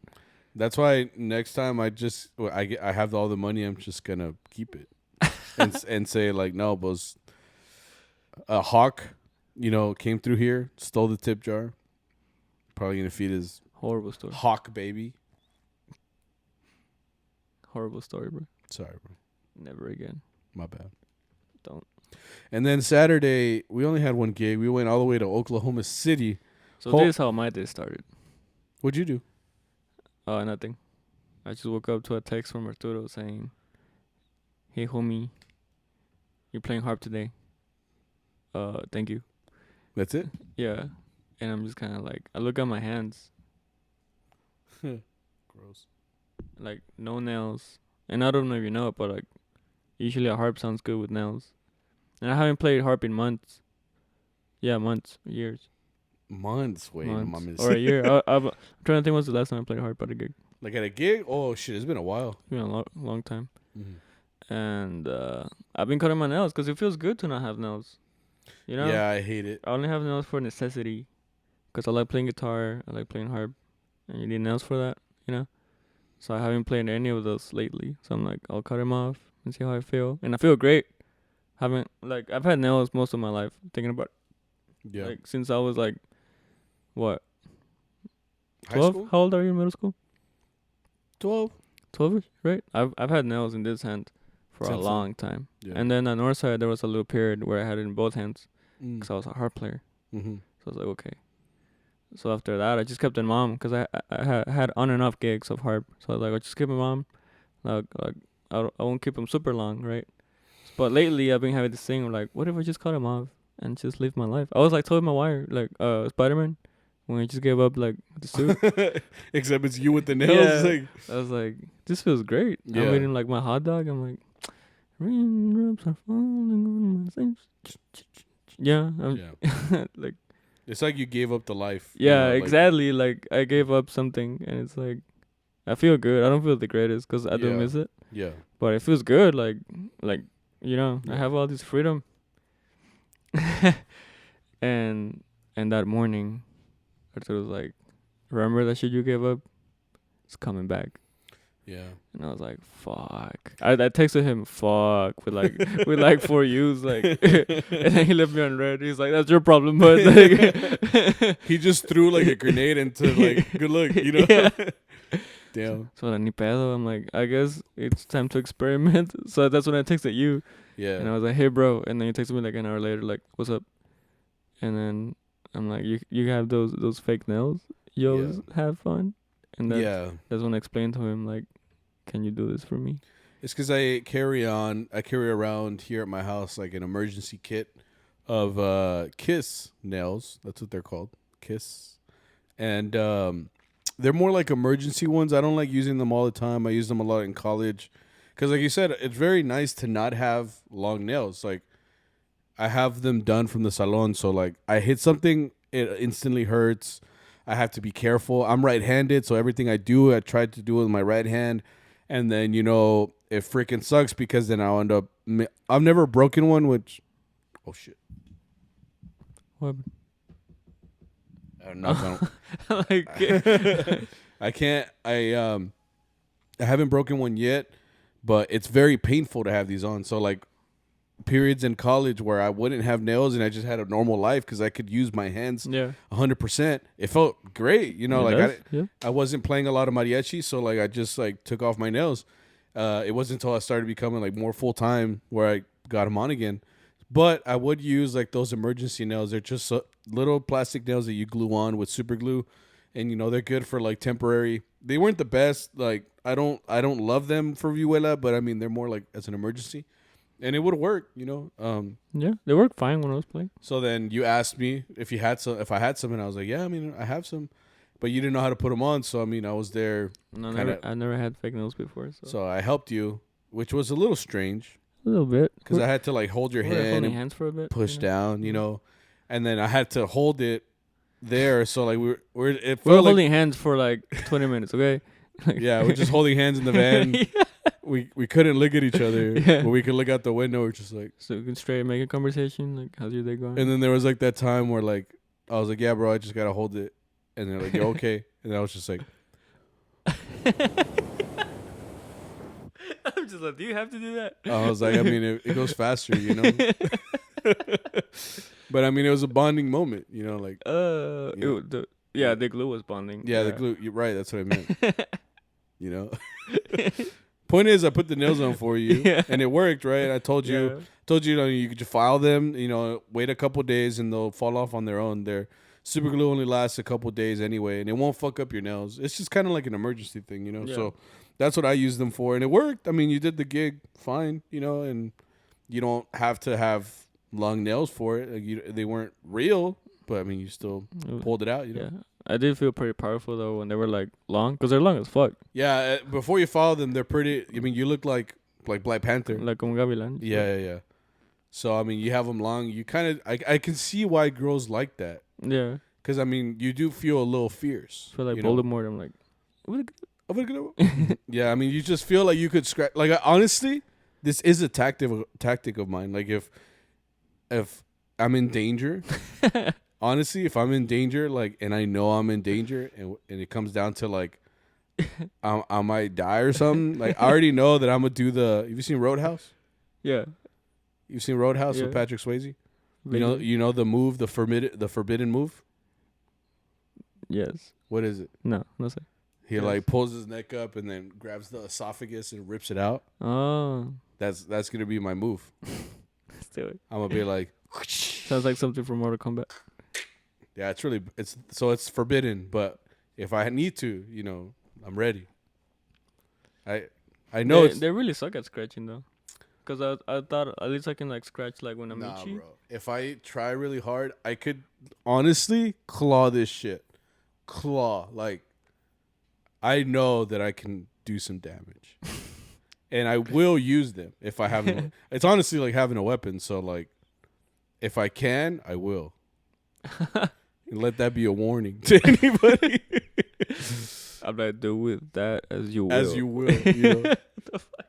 [SPEAKER 1] That's why next time I have all the money, I'm just gonna keep it and say like, no, boss. A hawk, came through here, stole the tip jar. Probably gonna feed his
[SPEAKER 2] horrible story.
[SPEAKER 1] Hawk baby.
[SPEAKER 2] Horrible story, bro.
[SPEAKER 1] Sorry, bro.
[SPEAKER 2] Never again.
[SPEAKER 1] My bad.
[SPEAKER 2] Don't.
[SPEAKER 1] And then Saturday, we only had one gig. We went all the way to Oklahoma City.
[SPEAKER 2] So this is how my day started.
[SPEAKER 1] What'd you do?
[SPEAKER 2] Nothing. I just woke up to a text from Arturo saying, "Hey, homie, you're playing harp today. Thank you."
[SPEAKER 1] That's it?
[SPEAKER 2] Yeah. And I'm just kind of like, I look at my hands.
[SPEAKER 1] Gross.
[SPEAKER 2] Like, no nails. And I don't know if you know it, but like, usually a harp sounds good with nails. And I haven't played harp in months. Yeah, months, years.
[SPEAKER 1] Months? Wait,
[SPEAKER 2] months. Or a year. I'm trying to think when's the last time I played harp at a gig.
[SPEAKER 1] Like at a gig? Oh, shit, it's been a while.
[SPEAKER 2] It's been a long time.
[SPEAKER 1] Mm-hmm.
[SPEAKER 2] And I've been cutting my nails because it feels good to not have nails.
[SPEAKER 1] Yeah, I hate it.
[SPEAKER 2] I only have nails for necessity because I like playing guitar, I like playing harp, and you need nails for that, So I haven't played any of those lately. So I'm like, I'll cut them off and see how I feel. And I feel great. I've had nails most of my life, thinking about it.
[SPEAKER 1] Yeah.
[SPEAKER 2] Like, since I was like, what?
[SPEAKER 1] High
[SPEAKER 2] 12?
[SPEAKER 1] school?
[SPEAKER 2] How old are you in middle school?
[SPEAKER 1] 12.
[SPEAKER 2] 12ish, right? I've had nails in this hand for a long time.
[SPEAKER 1] Yeah.
[SPEAKER 2] And then on the north side, there was a little period where I had it in both hands because I was a harp player.
[SPEAKER 1] Mm-hmm.
[SPEAKER 2] So I was like, okay. So after that, I just kept in mom because I had on and off gigs of harp. So I was like, I'll just keep in mom. Like I won't keep them super long, right? But lately, I've been having this thing of like, what if I just cut them off and just live my life? I was like, told my wire, like Spider-Man, when he just gave up like the suit.
[SPEAKER 1] Except it's you with the nails.
[SPEAKER 2] Yeah. I was like, this feels great.
[SPEAKER 1] Yeah.
[SPEAKER 2] I'm eating like my hot dog. I'm like, raindrops are falling on my things. Yeah. Like.
[SPEAKER 1] It's like you gave up the life.
[SPEAKER 2] Yeah, exactly. Like, I gave up something, and it's like, I feel good. I don't feel the greatest because I do miss it.
[SPEAKER 1] Yeah.
[SPEAKER 2] But it feels good. Like I have all this freedom. and that morning, Arturo was like, remember that shit you gave up? It's coming back.
[SPEAKER 1] Yeah.
[SPEAKER 2] And I was like, fuck. I texted him, fuck, with like 4 U's, like, and then he left me on red. He's like, that's your problem, but like,
[SPEAKER 1] he just threw like a grenade into like, good luck,
[SPEAKER 2] Yeah.
[SPEAKER 1] Damn.
[SPEAKER 2] So ni pedo. I'm like, I guess it's time to experiment. So that's when I texted you.
[SPEAKER 1] Yeah.
[SPEAKER 2] And I was like, hey, bro. And then you texted me like an hour later, like, what's up? And then I'm like, you have those fake nails? You always have fun? And that's when I explained to him, like, can you do this for me?
[SPEAKER 1] It's because I carry around here at my house like an emergency kit of Kiss nails. That's what they're called, Kiss. And they're more like emergency ones. I don't like using them all the time. I use them a lot in college because, like you said, it's very nice to not have long nails. Like, I have them done from the salon, so like I hit something, it instantly hurts. I have to be careful. I'm right-handed, so everything I do, I try to do with my right hand. And then, it freaking sucks because then I'll end up... I've never broken one, which... Oh, shit.
[SPEAKER 2] What?
[SPEAKER 1] I'm not gonna.
[SPEAKER 2] Like,
[SPEAKER 1] I can't. I haven't broken one yet, but it's very painful to have these on. So like periods in college where I wouldn't have nails and I just had a normal life because I could use my hands 100%. It felt great, you know. I wasn't playing a lot of mariachi, so like I just like took off my nails. It wasn't until I started becoming like more full time where I got them on again. But I would use like those emergency nails. They're just little plastic nails that you glue on with super glue, and you know they're good for like temporary. They weren't the best. Like I don't love them for Vihuela, but I mean they're more like as an emergency, and it would work. You know.
[SPEAKER 2] Yeah, they work fine when I was playing.
[SPEAKER 1] So then you asked me if I had some, and I was like, yeah, I mean I have some, but you didn't know how to put them on. So I mean I was there.
[SPEAKER 2] No, I never had fake nails before.
[SPEAKER 1] So I helped you, which was a little strange.
[SPEAKER 2] A little bit.
[SPEAKER 1] Because I had to like hold your hand and
[SPEAKER 2] hands for a bit,
[SPEAKER 1] push down, you know, and then I had to hold it there. So like we were
[SPEAKER 2] holding hands for like 20 minutes, okay?
[SPEAKER 1] Yeah, we're just holding hands in the van. We couldn't look at each other, but we could look out the window. We're just like,
[SPEAKER 2] so we can straight make a conversation. Like, how's your day going?
[SPEAKER 1] And then there was like that time where like I was like, yeah, bro, I just gotta hold it, and they're like, you okay? And I was just like.
[SPEAKER 2] I'm just like, do you have to do that?
[SPEAKER 1] I was like, I mean, it goes faster, you know. But I mean, it was a bonding moment, you know, like.
[SPEAKER 2] The glue was bonding.
[SPEAKER 1] Yeah, the glue. You're right. That's what I meant. You know. Point is, I put the nails on for you, and it worked, right? I told you, you know, you could file them, you know, wait a couple days, and they'll fall off on their own. Their super glue only lasts a couple days anyway, and it won't fuck up your nails. It's just kind of like an emergency thing, you know. Yeah. So. That's what I used them for, and it worked. I mean, you did the gig fine, you know, and you don't have to have long nails for it. Like they weren't real, but I mean, you still pulled it out, you know. Yeah,
[SPEAKER 2] I did feel pretty powerful though when they were like long, because they're long as fuck.
[SPEAKER 1] Yeah, before you follow them, they're pretty. I mean, you look like Black Panther,
[SPEAKER 2] like un gavilán.
[SPEAKER 1] Yeah. So I mean, you have them long. You kind of, I can see why girls like that.
[SPEAKER 2] Yeah,
[SPEAKER 1] because I mean, you do feel a little fierce.
[SPEAKER 2] I feel like Voldemort. I'm like.
[SPEAKER 1] Yeah, I mean, you just feel like you could scratch. Like, honestly, this is a tactic of mine. Like, if I'm in danger, honestly, if I'm in danger, like, and I know I'm in danger, and it comes down to like, I might die or something. Like, I already know that I'm gonna do the. Have you seen Roadhouse?
[SPEAKER 2] Yeah.
[SPEAKER 1] You've seen Roadhouse with Patrick Swayze? You know the move, the forbidden move.
[SPEAKER 2] Yes.
[SPEAKER 1] What is it?
[SPEAKER 2] No say.
[SPEAKER 1] He like pulls his neck up and then grabs the esophagus and rips it out.
[SPEAKER 2] Oh,
[SPEAKER 1] that's gonna be my move.
[SPEAKER 2] Let's do it.
[SPEAKER 1] I'm gonna be like.
[SPEAKER 2] Sounds like something from Mortal Kombat.
[SPEAKER 1] Yeah, it's forbidden, but if I need to, you know, I'm ready. I know
[SPEAKER 2] they really suck at scratching though, because I thought at least I can like scratch like when I'm itchy.
[SPEAKER 1] Bro. If I try really hard, I could honestly claw this shit. Like. I know that I can do some damage, and I will use them if I have them. It's honestly like having a weapon. So like, if I can, I will. And let that be a warning to anybody.
[SPEAKER 2] I'm like, do with that as you will.
[SPEAKER 1] As you will. You know?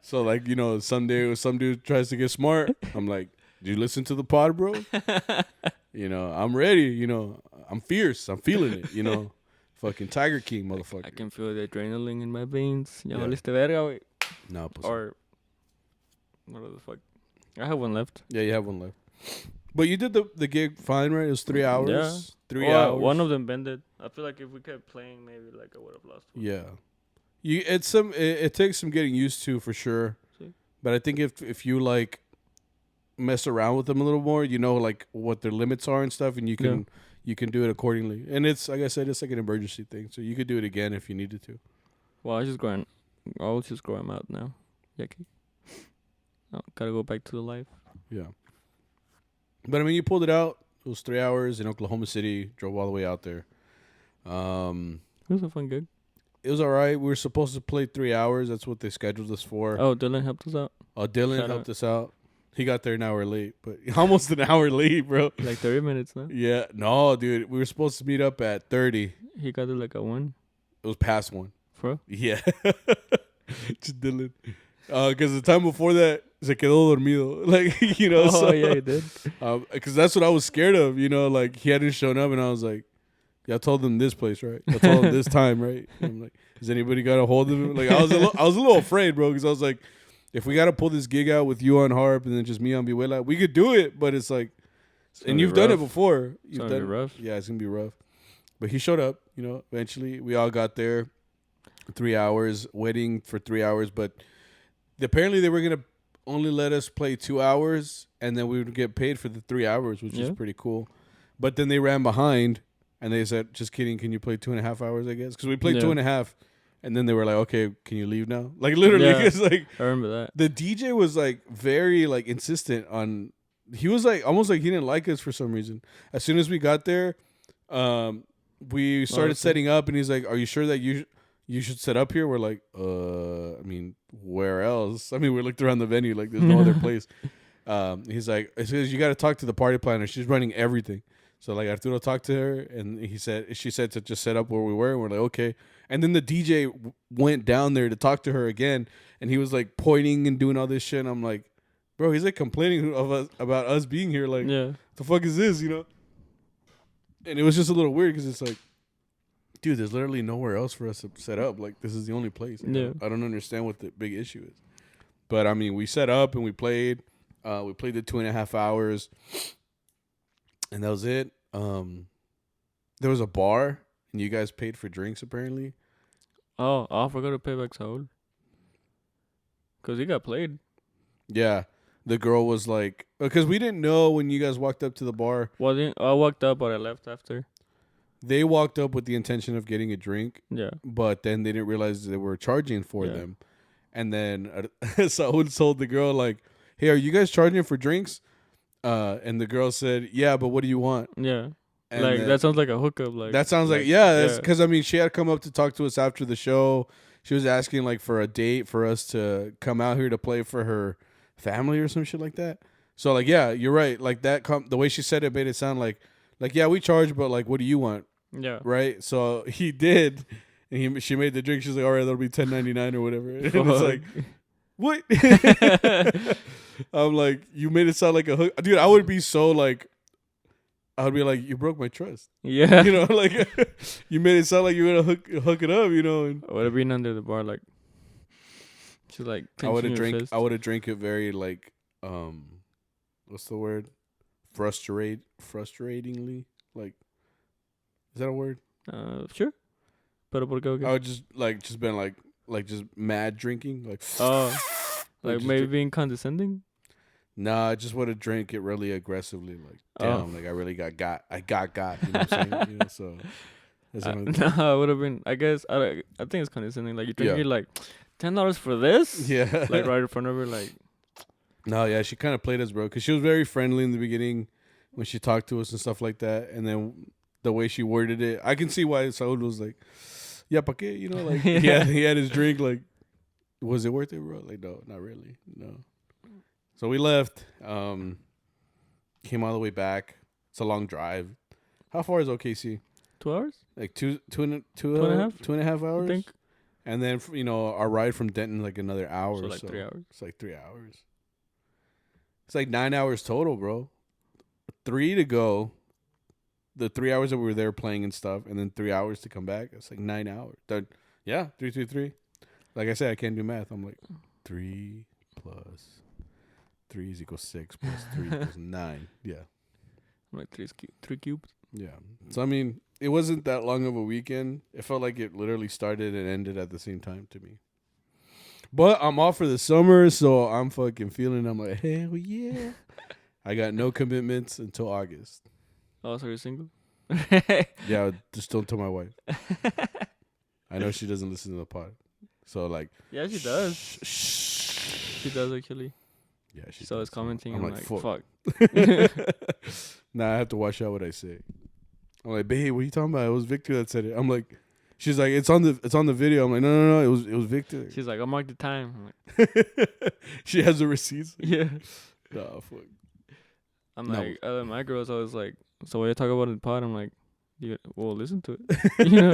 [SPEAKER 1] So like, you know, someday some dude tries to get smart, I'm like, do you listen to the pod, bro? You know, I'm ready. You know, I'm fierce. I'm feeling it. You know. Fucking Tiger King, motherfucker.
[SPEAKER 2] I can feel the adrenaline in my veins. Ya valiste verga, güey.
[SPEAKER 1] No, pues.
[SPEAKER 2] Or, what the fuck? I have one left.
[SPEAKER 1] Yeah, you have one left. But you did the gig fine, right? It was 3 hours.
[SPEAKER 2] Yeah.
[SPEAKER 1] 3 hours.
[SPEAKER 2] One of them bended. I feel like if we kept playing, maybe like I would have lost one.
[SPEAKER 1] Yeah. It takes some getting used to for sure. See? But I think if you like mess around with them a little more, you know, like what their limits are and stuff, and you can. Yeah. You can do it accordingly. And it's, like I said, it's like an emergency thing. So you could do it again if you needed to.
[SPEAKER 2] Well, I'll just grow them out now. Yeah, okay. Gotta go back to the life.
[SPEAKER 1] Yeah. But, I mean, you pulled it out. It was 3 hours in Oklahoma City. Drove all the way out there.
[SPEAKER 2] It was a fun gig.
[SPEAKER 1] It was all right. We were supposed to play 3 hours. That's what they scheduled us for.
[SPEAKER 2] Oh, Dylan helped us out.
[SPEAKER 1] Oh, Dylan helped us out. He got there an hour late, but almost an hour late, bro.
[SPEAKER 2] Like 30 minutes, no?
[SPEAKER 1] Yeah. No, dude. We were supposed to meet up at 30.
[SPEAKER 2] He got there like at 1?
[SPEAKER 1] It was past 1.
[SPEAKER 2] For real?
[SPEAKER 1] Yeah. Just Dylan. Because the time before that, se quedó dormido. Like, you know,
[SPEAKER 2] Oh, yeah, he did.
[SPEAKER 1] Because that's what I was scared of, you know, like he hadn't shown up and I was like, y'all told them this place, right? Y'all told them this time, right? And I'm like, has anybody got a hold of him? Like, I was a little afraid, bro, because I was like, if we got to pull this gig out with you on harp and then just me on Vihuela, we could do it, but it's like, and you've done it before.
[SPEAKER 2] It's gonna be rough.
[SPEAKER 1] Yeah, it's gonna be rough. But he showed up, you know, eventually. We all got there. 3 hours, waiting for 3 hours, but apparently they were going to only let us play 2 hours, and then we would get paid for the 3 hours, which is pretty cool. But then they ran behind, and they said, just kidding, can you play 2.5 hours, I guess? Because we played 2.5, and then they were like, okay, can you leave now? Like, literally, it's like,
[SPEAKER 2] I remember that.
[SPEAKER 1] The DJ was, like, very, like, insistent on, he was, like, almost like he didn't like us for some reason. As soon as we got there, we started setting up, and he's like, are you sure that you should set up here? We're like, I mean, where else? I mean, we looked around the venue, like, there's no other place. He's like, it says you got to talk to the party planner. She's running everything. So, like, Arturo talked to her, and she said to just set up where we were, and we're like, okay. And then the DJ went down there to talk to her again, and he was, like, pointing and doing all this shit, and I'm like, bro, he's, like, complaining about us being here. Like, the fuck is this, you know? And it was just a little weird, because it's like, dude, there's literally nowhere else for us to set up. Like, this is the only place. I don't understand what the big issue is. But, I mean, we set up and we played. We played the 2.5 hours. And that was it. There was a bar, and you guys paid for drinks, apparently.
[SPEAKER 2] Oh, I forgot to pay back Saul. Because he got played.
[SPEAKER 1] Yeah. The girl was like... Because we didn't know when you guys walked up to the bar.
[SPEAKER 2] Well, I walked up, but I left after. They
[SPEAKER 1] walked up with the intention of getting a drink.
[SPEAKER 2] Yeah.
[SPEAKER 1] But then they didn't realize they were charging for them. And then Saul told the girl, like, hey, are you guys charging for drinks? And the girl said, yeah, but what do you want?
[SPEAKER 2] Yeah. And like, that sounds like a hookup. Like
[SPEAKER 1] that sounds like that's because, I mean, she had come up to talk to us after the show. She was asking, like, for a date for us to come out here to play for her family or some shit like that. So, like, yeah, you're right. Like, the way she said it made it sound like, yeah, we charge, but, like, what do you want?
[SPEAKER 2] Yeah.
[SPEAKER 1] Right? So he did, and she made the drink. She's like, all right, that'll be $10.99 or whatever. And it's like, what? I'm like, you made it sound like a hook. Dude, I would be so, like, I would be like, you broke my trust.
[SPEAKER 2] Yeah.
[SPEAKER 1] You know, like, you made it sound like you were going to hook it up, you know. And
[SPEAKER 2] I would have been under the bar, like, she's like,
[SPEAKER 1] I would have drank it very, like, what's the word? Frustratingly. Like, is that a word?
[SPEAKER 2] Sure. Pero por qué, okay.
[SPEAKER 1] I would just been like just mad drinking. Like,
[SPEAKER 2] like maybe being condescending?
[SPEAKER 1] Nah, I just would have drank it really aggressively. Like, damn, like I really got. I got. You know what I'm saying? You know, so.
[SPEAKER 2] No, it would have been, I guess, I think it's condescending. Like, you drink it like, $10 for this?
[SPEAKER 1] Yeah.
[SPEAKER 2] Like, right in front of her, like.
[SPEAKER 1] No, yeah, she kind of played us, bro. Because she was very friendly in the beginning when she talked to us and stuff like that. And then the way she worded it, I can see why Saul was like, yeah, pa qué? You know, like, he had his drink, like, was it worth it, bro? Like, no, not really, no. So we left, came all the way back. It's a long drive. How far is OKC?
[SPEAKER 2] 2 hours?
[SPEAKER 1] Like two and a half hours?
[SPEAKER 2] I think.
[SPEAKER 1] And then, you know, our ride from Denton, like another hour.
[SPEAKER 2] So, like 3 hours.
[SPEAKER 1] It's like 3 hours. It's like 9 hours total, bro. 3 to go. The 3 hours that we were there playing and stuff, and then 3 hours to come back. It's like 9 hours. Yeah, 3. Like I said, I can't do math. I'm like, 3 plus 3 is equals 6 plus 3 equals 9. Yeah.
[SPEAKER 2] I'm like 3 cubes.
[SPEAKER 1] Yeah. So, I mean, it wasn't that long of a weekend. It felt like it literally started and ended at the same time to me. But I'm off for the summer, so I'm fucking feeling. I'm like, hell yeah. I got no commitments until August.
[SPEAKER 2] Oh, so you're single?
[SPEAKER 1] Yeah, just don't tell my wife. I know she doesn't listen to the pod. So, like.
[SPEAKER 2] Yeah, she does. She does, actually.
[SPEAKER 1] Yeah, she
[SPEAKER 2] so
[SPEAKER 1] does.
[SPEAKER 2] it's commenting. I'm like, fuck.
[SPEAKER 1] Nah, I have to watch out what I say. I'm like, babe, what are you talking about? It was Victor that said it. I'm like, she's like, it's on the video. I'm like, no, it was Victor.
[SPEAKER 2] She's like, I marked the time. I'm
[SPEAKER 1] like, she has the receipts.
[SPEAKER 2] Yeah.
[SPEAKER 1] Nah, fuck.
[SPEAKER 2] I'm like, my girl's always like, so when you talk about it in the pod, I'm like, well, listen to it. You know,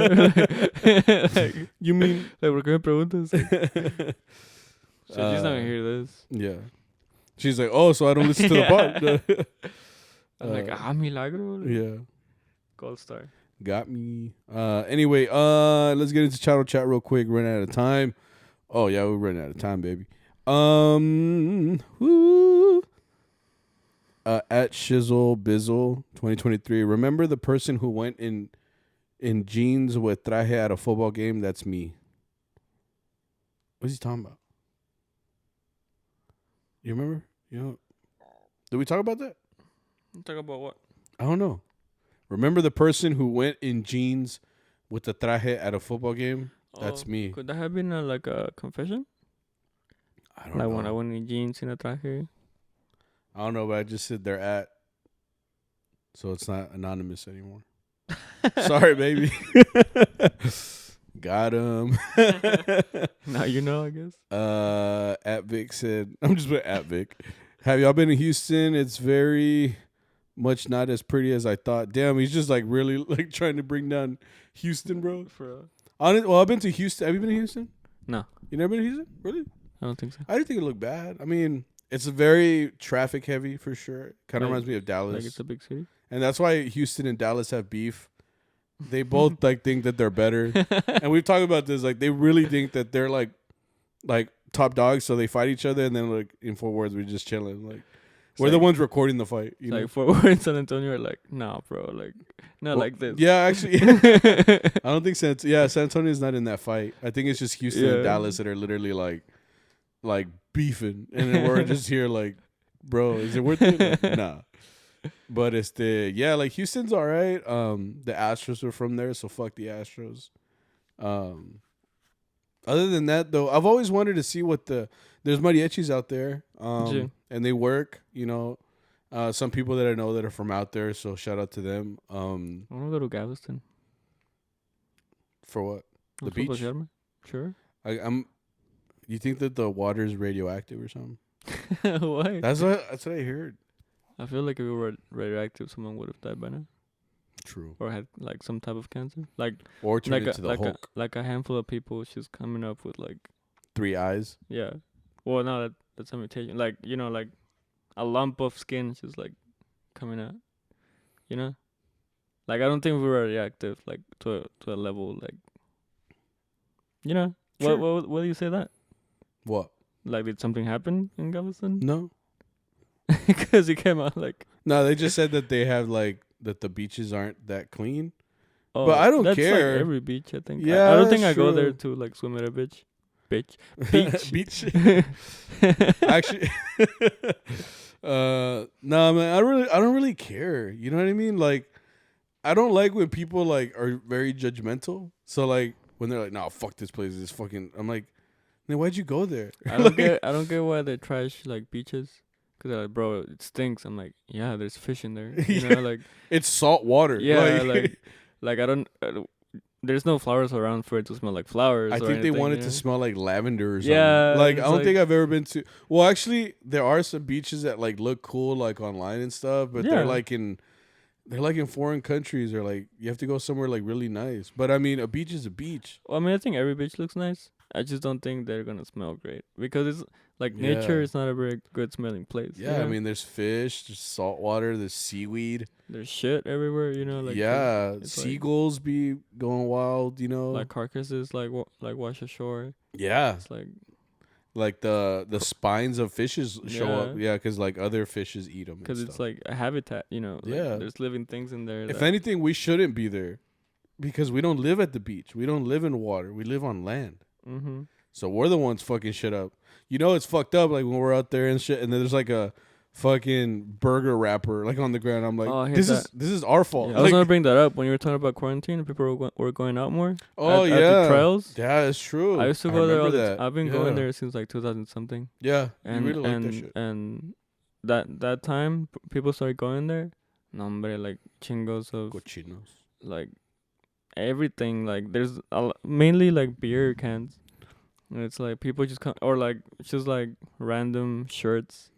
[SPEAKER 2] like,
[SPEAKER 1] you mean
[SPEAKER 2] like, ¿por qué me preguntas? So she's not gonna hear this.
[SPEAKER 1] Yeah. She's like, oh, so I don't listen to the pod.
[SPEAKER 2] I'm like, milagro. Like,
[SPEAKER 1] Yeah.
[SPEAKER 2] Gold star.
[SPEAKER 1] Got me. Anyway, let's get into Charro chat real quick. Running out of time. Oh yeah, we're running out of time, baby. Woo. At Shizzle Bizzle 2023. Remember the person who went in jeans with traje at a football game? That's me. What's he talking about? You remember? Did we talk about that?
[SPEAKER 2] Talk about what?
[SPEAKER 1] I don't know. Remember the person who went in jeans with the traje at a football game? That's me.
[SPEAKER 2] Could that have been like a confession?
[SPEAKER 1] I don't know.
[SPEAKER 2] Like when I went in jeans in a traje?
[SPEAKER 1] I don't know, but I just said they're at. So it's not anonymous anymore. Sorry, baby. Got him.
[SPEAKER 2] Now you know, I guess.
[SPEAKER 1] At Vic said, I'm just putting at Vic. Have y'all been in Houston? It's very much not as pretty as I thought. Damn, he's just like really like trying to bring down Houston, bro.
[SPEAKER 2] For
[SPEAKER 1] Well, I've been to Houston. Have you been to Houston?
[SPEAKER 2] No.
[SPEAKER 1] You never been to Houston? Really?
[SPEAKER 2] I don't think so.
[SPEAKER 1] I didn't think it looked bad. I mean, it's very traffic heavy for sure. Kind of reminds me of Dallas.
[SPEAKER 2] Like it's a big city.
[SPEAKER 1] And that's why Houston and Dallas have beef. They both like think that they're better. And we've talked about this. Like they really think that they're like top dogs, so they fight each other, and then like in Fort Worth we're just chilling. Like we're the ones recording the fight. You know?
[SPEAKER 2] Like Fort Worth and San Antonio are like, nah, bro, like not like this.
[SPEAKER 1] Yeah, actually, I don't think San Antonio is not in that fight. I think it's just Houston and Dallas that are literally like beefing, and then we're just here like, bro, is it worth it? Like, nah. But it's like Houston's all right. The Astros are from there, so fuck the Astros. Other than that, though, I've always wanted to see what there's mariachis out there, and they work. Some people that I know that are from out there, so shout out to them.
[SPEAKER 2] I want to go to Galveston.
[SPEAKER 1] For what? The beach?
[SPEAKER 2] Sure.
[SPEAKER 1] You think that the water is radioactive or something?
[SPEAKER 2] Why?
[SPEAKER 1] That's what I heard.
[SPEAKER 2] I feel like if it were radioactive, someone would have died by now.
[SPEAKER 1] True.
[SPEAKER 2] Or had like some type of cancer,
[SPEAKER 1] or turned into the Hulk.
[SPEAKER 2] Like a handful of people just coming up with like
[SPEAKER 1] 3 eyes.
[SPEAKER 2] Yeah. Well, no, that's a mutation. Like like a lump of skin just like coming out. Like I don't think we were radioactive like to a level like. Sure. What do you say that?
[SPEAKER 1] What?
[SPEAKER 2] Like did something happen in Galveston?
[SPEAKER 1] No.
[SPEAKER 2] Because it came out like.
[SPEAKER 1] No, they just said that they have like that the beaches aren't that clean.
[SPEAKER 2] Oh,
[SPEAKER 1] but I don't
[SPEAKER 2] that's
[SPEAKER 1] care.
[SPEAKER 2] Like every beach, I think.
[SPEAKER 1] Yeah,
[SPEAKER 2] I don't think I
[SPEAKER 1] true.
[SPEAKER 2] go there to like swim at a beach. Beach.
[SPEAKER 1] Beach. Actually, no, man. I don't really care. You know what I mean? Like, I don't like when people like are very judgmental. So like when they're like, "No, fuck this place. It's fucking." I'm like, "Man, why'd you go there?"
[SPEAKER 2] I don't get why they trash like beaches. Cause they're like, bro, it stinks. I'm like, yeah, there's fish in there. Like
[SPEAKER 1] it's salt water.
[SPEAKER 2] Yeah, like I don't. There's no flowers around for it to smell like flowers.
[SPEAKER 1] I think
[SPEAKER 2] anything,
[SPEAKER 1] they want it to smell like lavender or something.
[SPEAKER 2] Yeah,
[SPEAKER 1] like I don't think I've ever been to. Well, actually, there are some beaches that like look cool like online and stuff, but they're like in foreign countries, or like you have to go somewhere like really nice. But I mean, a beach is a beach.
[SPEAKER 2] Well, I mean, I think every beach looks nice. I just don't think they're gonna smell great because it's like nature is not a very good smelling place.
[SPEAKER 1] Yeah, I mean, there's fish, there's salt water, there's seaweed,
[SPEAKER 2] there's shit everywhere. Like
[SPEAKER 1] seagulls be going wild.
[SPEAKER 2] Like carcasses, like wash ashore.
[SPEAKER 1] Yeah,
[SPEAKER 2] it's
[SPEAKER 1] like the spines of fishes show up. Yeah, because like other fishes eat them.
[SPEAKER 2] Because it's like a habitat. There's living things in there.
[SPEAKER 1] If anything, we shouldn't be there because we don't live at the beach. We don't live in water. We live on land.
[SPEAKER 2] Mm-hmm.
[SPEAKER 1] So we're the ones fucking shit up. It's fucked up. Like when we're out there and shit, and then there's like a fucking burger wrapper like on the ground. I'm like, this is our fault.
[SPEAKER 2] Yeah, I was gonna bring that up when you were talking about quarantine. People were going out more.
[SPEAKER 1] Oh
[SPEAKER 2] at
[SPEAKER 1] the
[SPEAKER 2] trails.
[SPEAKER 1] Yeah, it's true.
[SPEAKER 2] I used to go there all the time. I've been going there since like 2000 something.
[SPEAKER 1] Yeah,
[SPEAKER 2] and
[SPEAKER 1] you really like that shit.
[SPEAKER 2] And that time people started going there. Nombre, like chingos of
[SPEAKER 1] cochinos.
[SPEAKER 2] Like everything. Like there's mainly like beer cans. And it's like people just come, or like just like random shirts,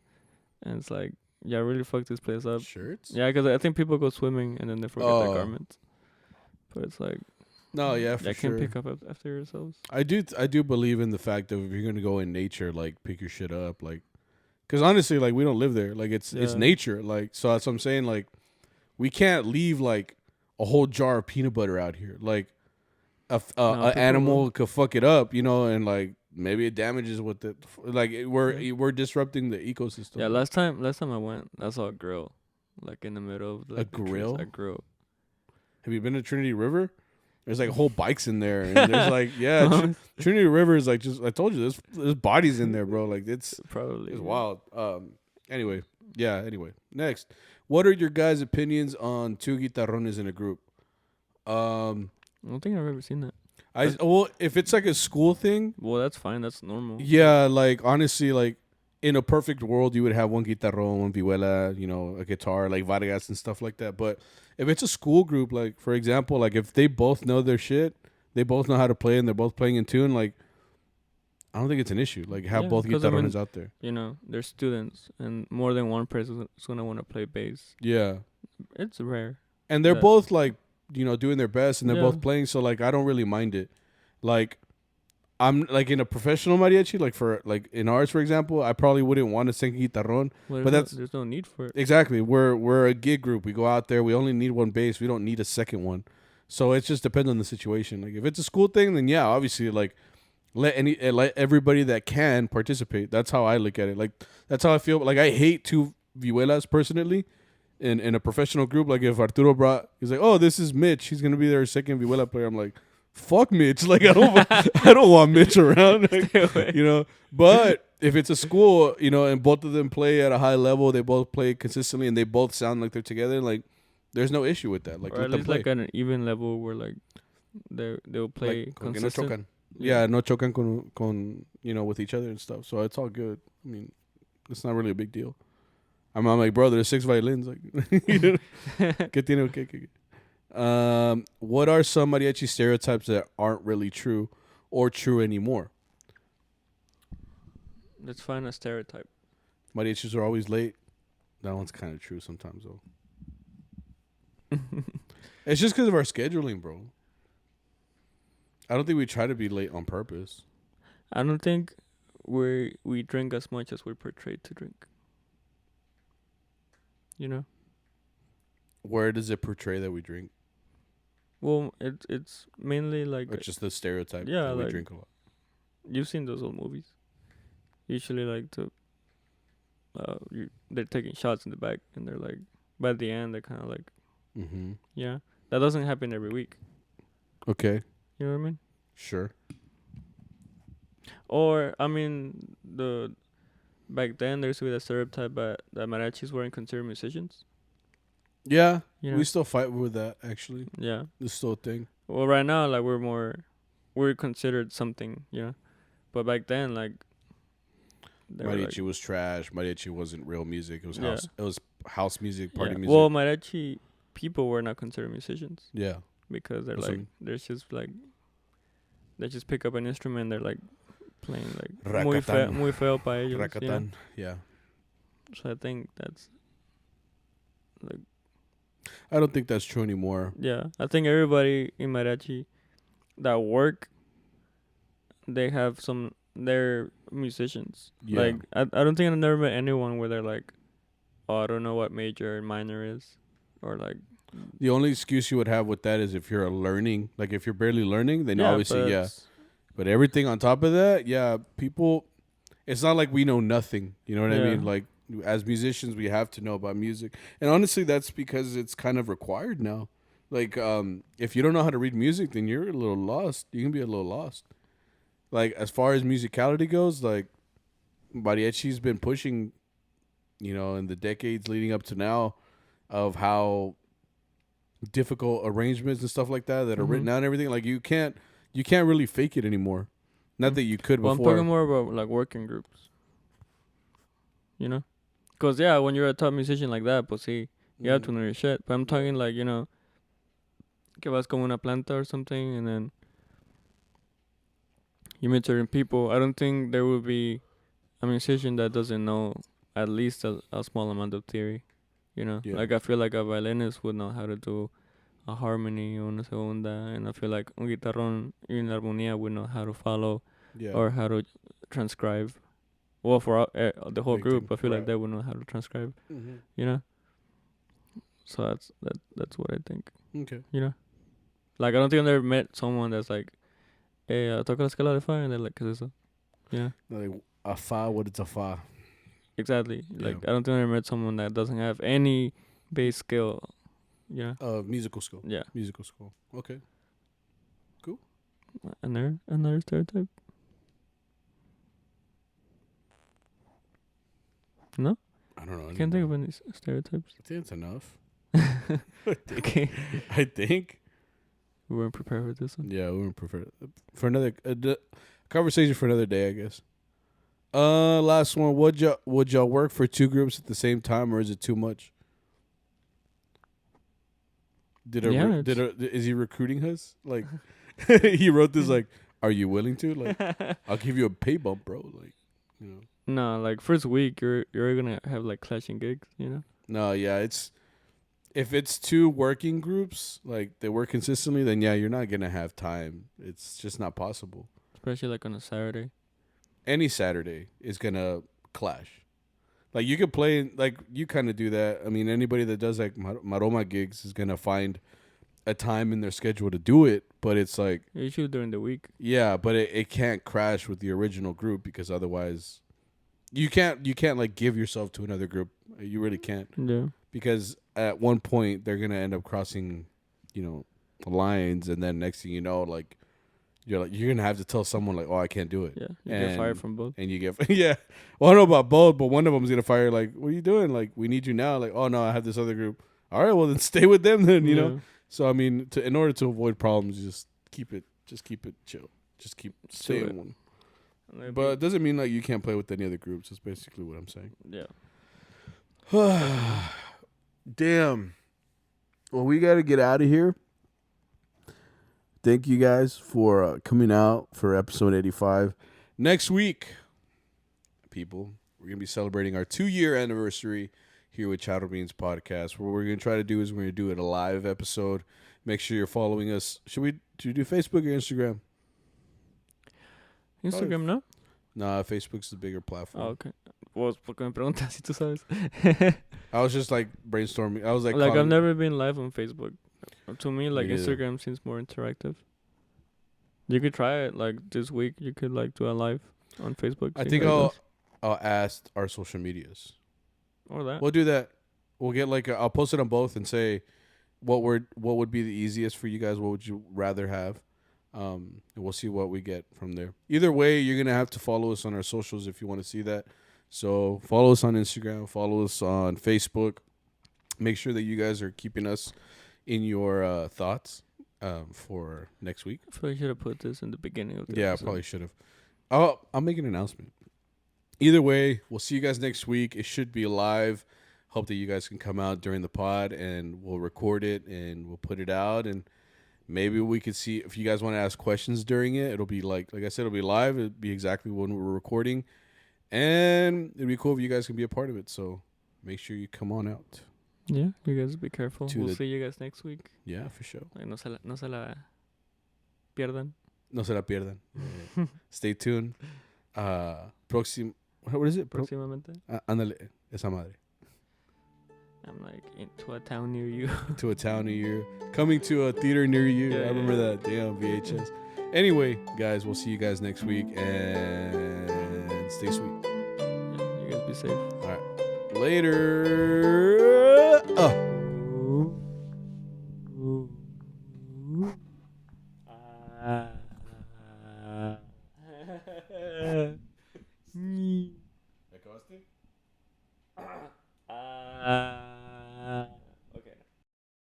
[SPEAKER 2] and it's like, yeah, really fuck this place up.
[SPEAKER 1] Shirts?
[SPEAKER 2] Yeah, because I think people go swimming and then they forget their garments. But it's like,
[SPEAKER 1] no, yeah, for sure.
[SPEAKER 2] Can't pick up after yourselves.
[SPEAKER 1] I do believe in the fact that if you're gonna go in nature, like pick your shit up, like, Because honestly, like we don't live there. Like it's
[SPEAKER 2] Yeah.
[SPEAKER 1] nature. Like so that's what I'm saying. Like we can't leave like a whole jar of peanut butter out here. Like
[SPEAKER 2] No,
[SPEAKER 1] a
[SPEAKER 2] people
[SPEAKER 1] animal
[SPEAKER 2] will.
[SPEAKER 1] could fuck it up, and like maybe it damages what the like
[SPEAKER 2] Yeah.
[SPEAKER 1] we're disrupting the ecosystem.
[SPEAKER 2] Yeah, last time I went, I saw a grill, like in the middle of
[SPEAKER 1] A
[SPEAKER 2] like the trees.
[SPEAKER 1] grill?
[SPEAKER 2] A grill.
[SPEAKER 1] Have you been to Trinity River? There's like whole bikes in there, and there's like Trinity River is like just I told you there's bodies in there, bro. Like it's
[SPEAKER 2] Probably.
[SPEAKER 1] wild. Anyway, next, what are your guys' opinions on two guitarrones in a group?
[SPEAKER 2] I don't think I've ever seen that.
[SPEAKER 1] Well, if it's like a school thing,
[SPEAKER 2] Well, that's fine. That's normal.
[SPEAKER 1] yeah, like honestly, like in a perfect world, you would have one guitarrón, one vihuela, a guitar, like Vargas and stuff like that. But if it's a school group, like for example, like if they both know their shit, they both know how to play, and they're both playing in tune, like I don't think it's an issue. Like have both guitarrones out there.
[SPEAKER 2] They're students, and more than one person is gonna want to play bass.
[SPEAKER 1] Yeah,
[SPEAKER 2] It's rare.
[SPEAKER 1] and they're both like doing their best, and they're both
[SPEAKER 2] Yeah.
[SPEAKER 1] playing. So like I don't really mind it. Like I'm like in a professional mariachi, like for like in ours, for example, I probably wouldn't want a second guitarrón.
[SPEAKER 2] Well,
[SPEAKER 1] But
[SPEAKER 2] there's no need for it.
[SPEAKER 1] Exactly. We're a gig group. We go out there. We only need one bass. We don't need a second one. So it just depends on the situation. Like if it's a school thing, then yeah, obviously like let everybody that can participate. That's how I look at it. Like that's how I feel. Like I hate two vihuelas personally in a professional group. Like if Arturo he's like, oh, this is Mitch. He's gonna be their second vihuela player. I'm like, fuck Mitch. Like I don't want Mitch around. Like, But if it's a school, and both of them play at a high level, they both play consistently, and they both sound like they're together, like there's no issue with that. Like
[SPEAKER 2] or at least like at an even level where like they'll play
[SPEAKER 1] like, no
[SPEAKER 2] consistent.
[SPEAKER 1] chocan. Yeah, no chocan con with each other and stuff. So it's all good. I mean, it's not really a big deal. I'm like, bro, there's 6 violins. Like, ¿Qué tiene? Okay. What are some mariachi stereotypes that aren't really true or true anymore?
[SPEAKER 2] Let's find a stereotype.
[SPEAKER 1] Mariachis are always late. That one's kind of true sometimes, though. It's just because of our scheduling, bro. I don't think we try to be late on purpose.
[SPEAKER 2] I don't think we drink as much as we're portrayed to drink.
[SPEAKER 1] Where does it portray that we drink?
[SPEAKER 2] Well, it's mainly like
[SPEAKER 1] Or just the stereotype
[SPEAKER 2] yeah,
[SPEAKER 1] that we
[SPEAKER 2] like,
[SPEAKER 1] drink a lot?
[SPEAKER 2] you've seen those old movies. Usually, like they're taking shots in the back, and they're like by the end they're kind of like, yeah, that doesn't happen every week.
[SPEAKER 1] Okay.
[SPEAKER 2] You know what I mean?
[SPEAKER 1] Sure.
[SPEAKER 2] Or I mean, back then there used to be that stereotype that mariachis weren't considered musicians.
[SPEAKER 1] Yeah,
[SPEAKER 2] You know?
[SPEAKER 1] we still fight with that, actually.
[SPEAKER 2] Yeah.
[SPEAKER 1] It's still a thing.
[SPEAKER 2] Well, right now, like we're considered something, but back then, like
[SPEAKER 1] Mariachi was trash. Mariachi wasn't real music. It was house. It was house music, party music.
[SPEAKER 2] Well, mariachi people were not considered musicians.
[SPEAKER 1] Yeah.
[SPEAKER 2] Because they're there's just like they just pick up an instrument. They're like playing like muy feo pa ellos.
[SPEAKER 1] Rakatan. Yeah.
[SPEAKER 2] So I think that's like.
[SPEAKER 1] I don't think that's true anymore.
[SPEAKER 2] Yeah, I think everybody in mariachi that work, they're musicians.
[SPEAKER 1] Yeah.
[SPEAKER 2] Like I don't think I've never met anyone where they're like, oh, I don't know what major and minor is, or like.
[SPEAKER 1] The only excuse you would have with that is if you're learning, like if you're barely learning, then obviously, yeah. But everything on top of that, yeah, people, it's not like we know nothing. You know what I mean? Like as musicians, we have to know about music. And honestly, that's because it's kind of required now. Like if you don't know how to read music, then you're a little lost. You can be a little lost. Like as far as musicality goes, like mariachi's been pushing, in the decades leading up to now of how difficult arrangements and stuff like that are written down and everything. Like you can't really fake it anymore. Not that you could before.
[SPEAKER 2] I'm talking more about like working groups. Because when you're a top musician like that, pues sí, you have to know your shit. But I'm talking like, que vas como una planta or something, and then you meet certain people. I don't think there will be a musician that doesn't know at least a small amount of theory. Like I feel like a violinist would know how to do a harmony or una segunda, and I feel like un guitarrón y una armonía would know how to follow or how to transcribe, Well, for the whole group,
[SPEAKER 1] Victim,
[SPEAKER 2] I feel like
[SPEAKER 1] right.
[SPEAKER 2] they would know how to transcribe.
[SPEAKER 1] Mm-hmm.
[SPEAKER 2] You know. So that's what I think.
[SPEAKER 1] Okay.
[SPEAKER 2] You know. Like I don't think I've ever met someone that's like, hey, toca la escala de fa, and they're like, ¿qué es eso? You know.
[SPEAKER 1] Like a fa, what it's a fa.
[SPEAKER 2] Exactly.
[SPEAKER 1] Yeah.
[SPEAKER 2] Like I don't think I ever met someone that doesn't have any base skill. You know.
[SPEAKER 1] Musical school.
[SPEAKER 2] Yeah.
[SPEAKER 1] Musical school. Okay. Cool.
[SPEAKER 2] Another stereotype. No,
[SPEAKER 1] I don't know.
[SPEAKER 2] I can't think of any stereotypes.
[SPEAKER 1] I think it's enough.
[SPEAKER 2] Okay.
[SPEAKER 1] I think.
[SPEAKER 2] We weren't prepared for this one.
[SPEAKER 1] Yeah, we would prefer for another conversation for another day, I guess. Last one. Would y'all work for two groups at the same time, or is it too much? Is he recruiting us? Like, he wrote this like, "Are you willing to? Like, I'll give you a pay bump, bro." Like, you know.
[SPEAKER 2] No, like first week you're gonna have like clashing gigs, you know.
[SPEAKER 1] No, yeah, if it's two working groups, like they work consistently, then yeah, you're not gonna have time. It's just not possible.
[SPEAKER 2] Especially like on a Saturday.
[SPEAKER 1] Any Saturday is gonna clash. Like you could play, like you kind of do that. I mean, anybody that does like maroma gigs is gonna find a time in their schedule to do it, but it's like
[SPEAKER 2] Usually during the week.
[SPEAKER 1] yeah, but it can't crash with the original group because otherwise, you can't like give yourself to another group. You really can't.
[SPEAKER 2] Yeah.
[SPEAKER 1] Because at one point they're gonna end up crossing, lines, and then next thing you know, like you're gonna have to tell someone like, oh, I can't do it.
[SPEAKER 2] Yeah. You get fired from both.
[SPEAKER 1] And you get yeah. Well, I don't know about both, but one of them's gonna fire. Like, what are you doing? Like, we need you now. Like, oh no, I have this other group. All right, well then stay with them then. You know. So I mean, in order to avoid problems, just keep it chill. Just stay in one. But it doesn't mean like you can't play with any other groups. That's basically what I'm saying.
[SPEAKER 2] Yeah.
[SPEAKER 1] Damn. Well, we got to get out of here. Thank you guys for coming out for episode 85. Next week, people, we're going to be celebrating our 2-year anniversary here with CharroBeans podcast. What we're going to try to do is we're going to do it a live episode. Make sure you're following us. Should we do Facebook or Instagram?
[SPEAKER 2] Instagram, no?
[SPEAKER 1] Nah, Facebook's the bigger platform.
[SPEAKER 2] Oh, okay. Well, porque me preguntas si tú sabes.
[SPEAKER 1] I was just like brainstorming. I was like
[SPEAKER 2] I've never been live on Facebook. To me, like
[SPEAKER 1] Me neither.
[SPEAKER 2] Instagram seems more interactive. You could try it like this week. You could like do a live on Facebook.
[SPEAKER 1] I think I'll ask our social medias.
[SPEAKER 2] Or that.
[SPEAKER 1] We'll do that. We'll get like I'll post it on both and say what would be the easiest for you guys. What would you rather have? And we'll see what we get from there. Either way, you're gonna have to follow us on our socials if you want to see that. So follow us on Instagram, follow us on Facebook. Make sure that you guys are keeping us in your thoughts for next week.
[SPEAKER 2] I feel like I should have put this in the beginning of the
[SPEAKER 1] Yeah,
[SPEAKER 2] episode.
[SPEAKER 1] I probably should have. I'll make an announcement. Either way, we'll see you guys next week. It should be live. Hope that you guys can come out during the pod and we'll record it and we'll put it out, and maybe we could see if you guys want to ask questions during it. It'll be like I said, it'll be live. It'll be exactly when we're recording. And it'd be cool if you guys can be a part of it. So make sure you come on out.
[SPEAKER 2] Yeah, you guys be careful. We'll see you guys next week.
[SPEAKER 1] Yeah, for sure.
[SPEAKER 2] Like, no se la pierdan.
[SPEAKER 1] No se la pierdan. Yeah. Stay tuned. What is it?
[SPEAKER 2] Próximamente.
[SPEAKER 1] Ándale, esa madre.
[SPEAKER 2] I'm like into a town near you.
[SPEAKER 1] To a town near you. Coming to a theater near you.
[SPEAKER 2] Yeah,
[SPEAKER 1] I remember that. Damn, VHS. Anyway, guys, we'll see you guys next week. And stay sweet.
[SPEAKER 2] Yeah, you guys be safe.
[SPEAKER 1] All right. Later.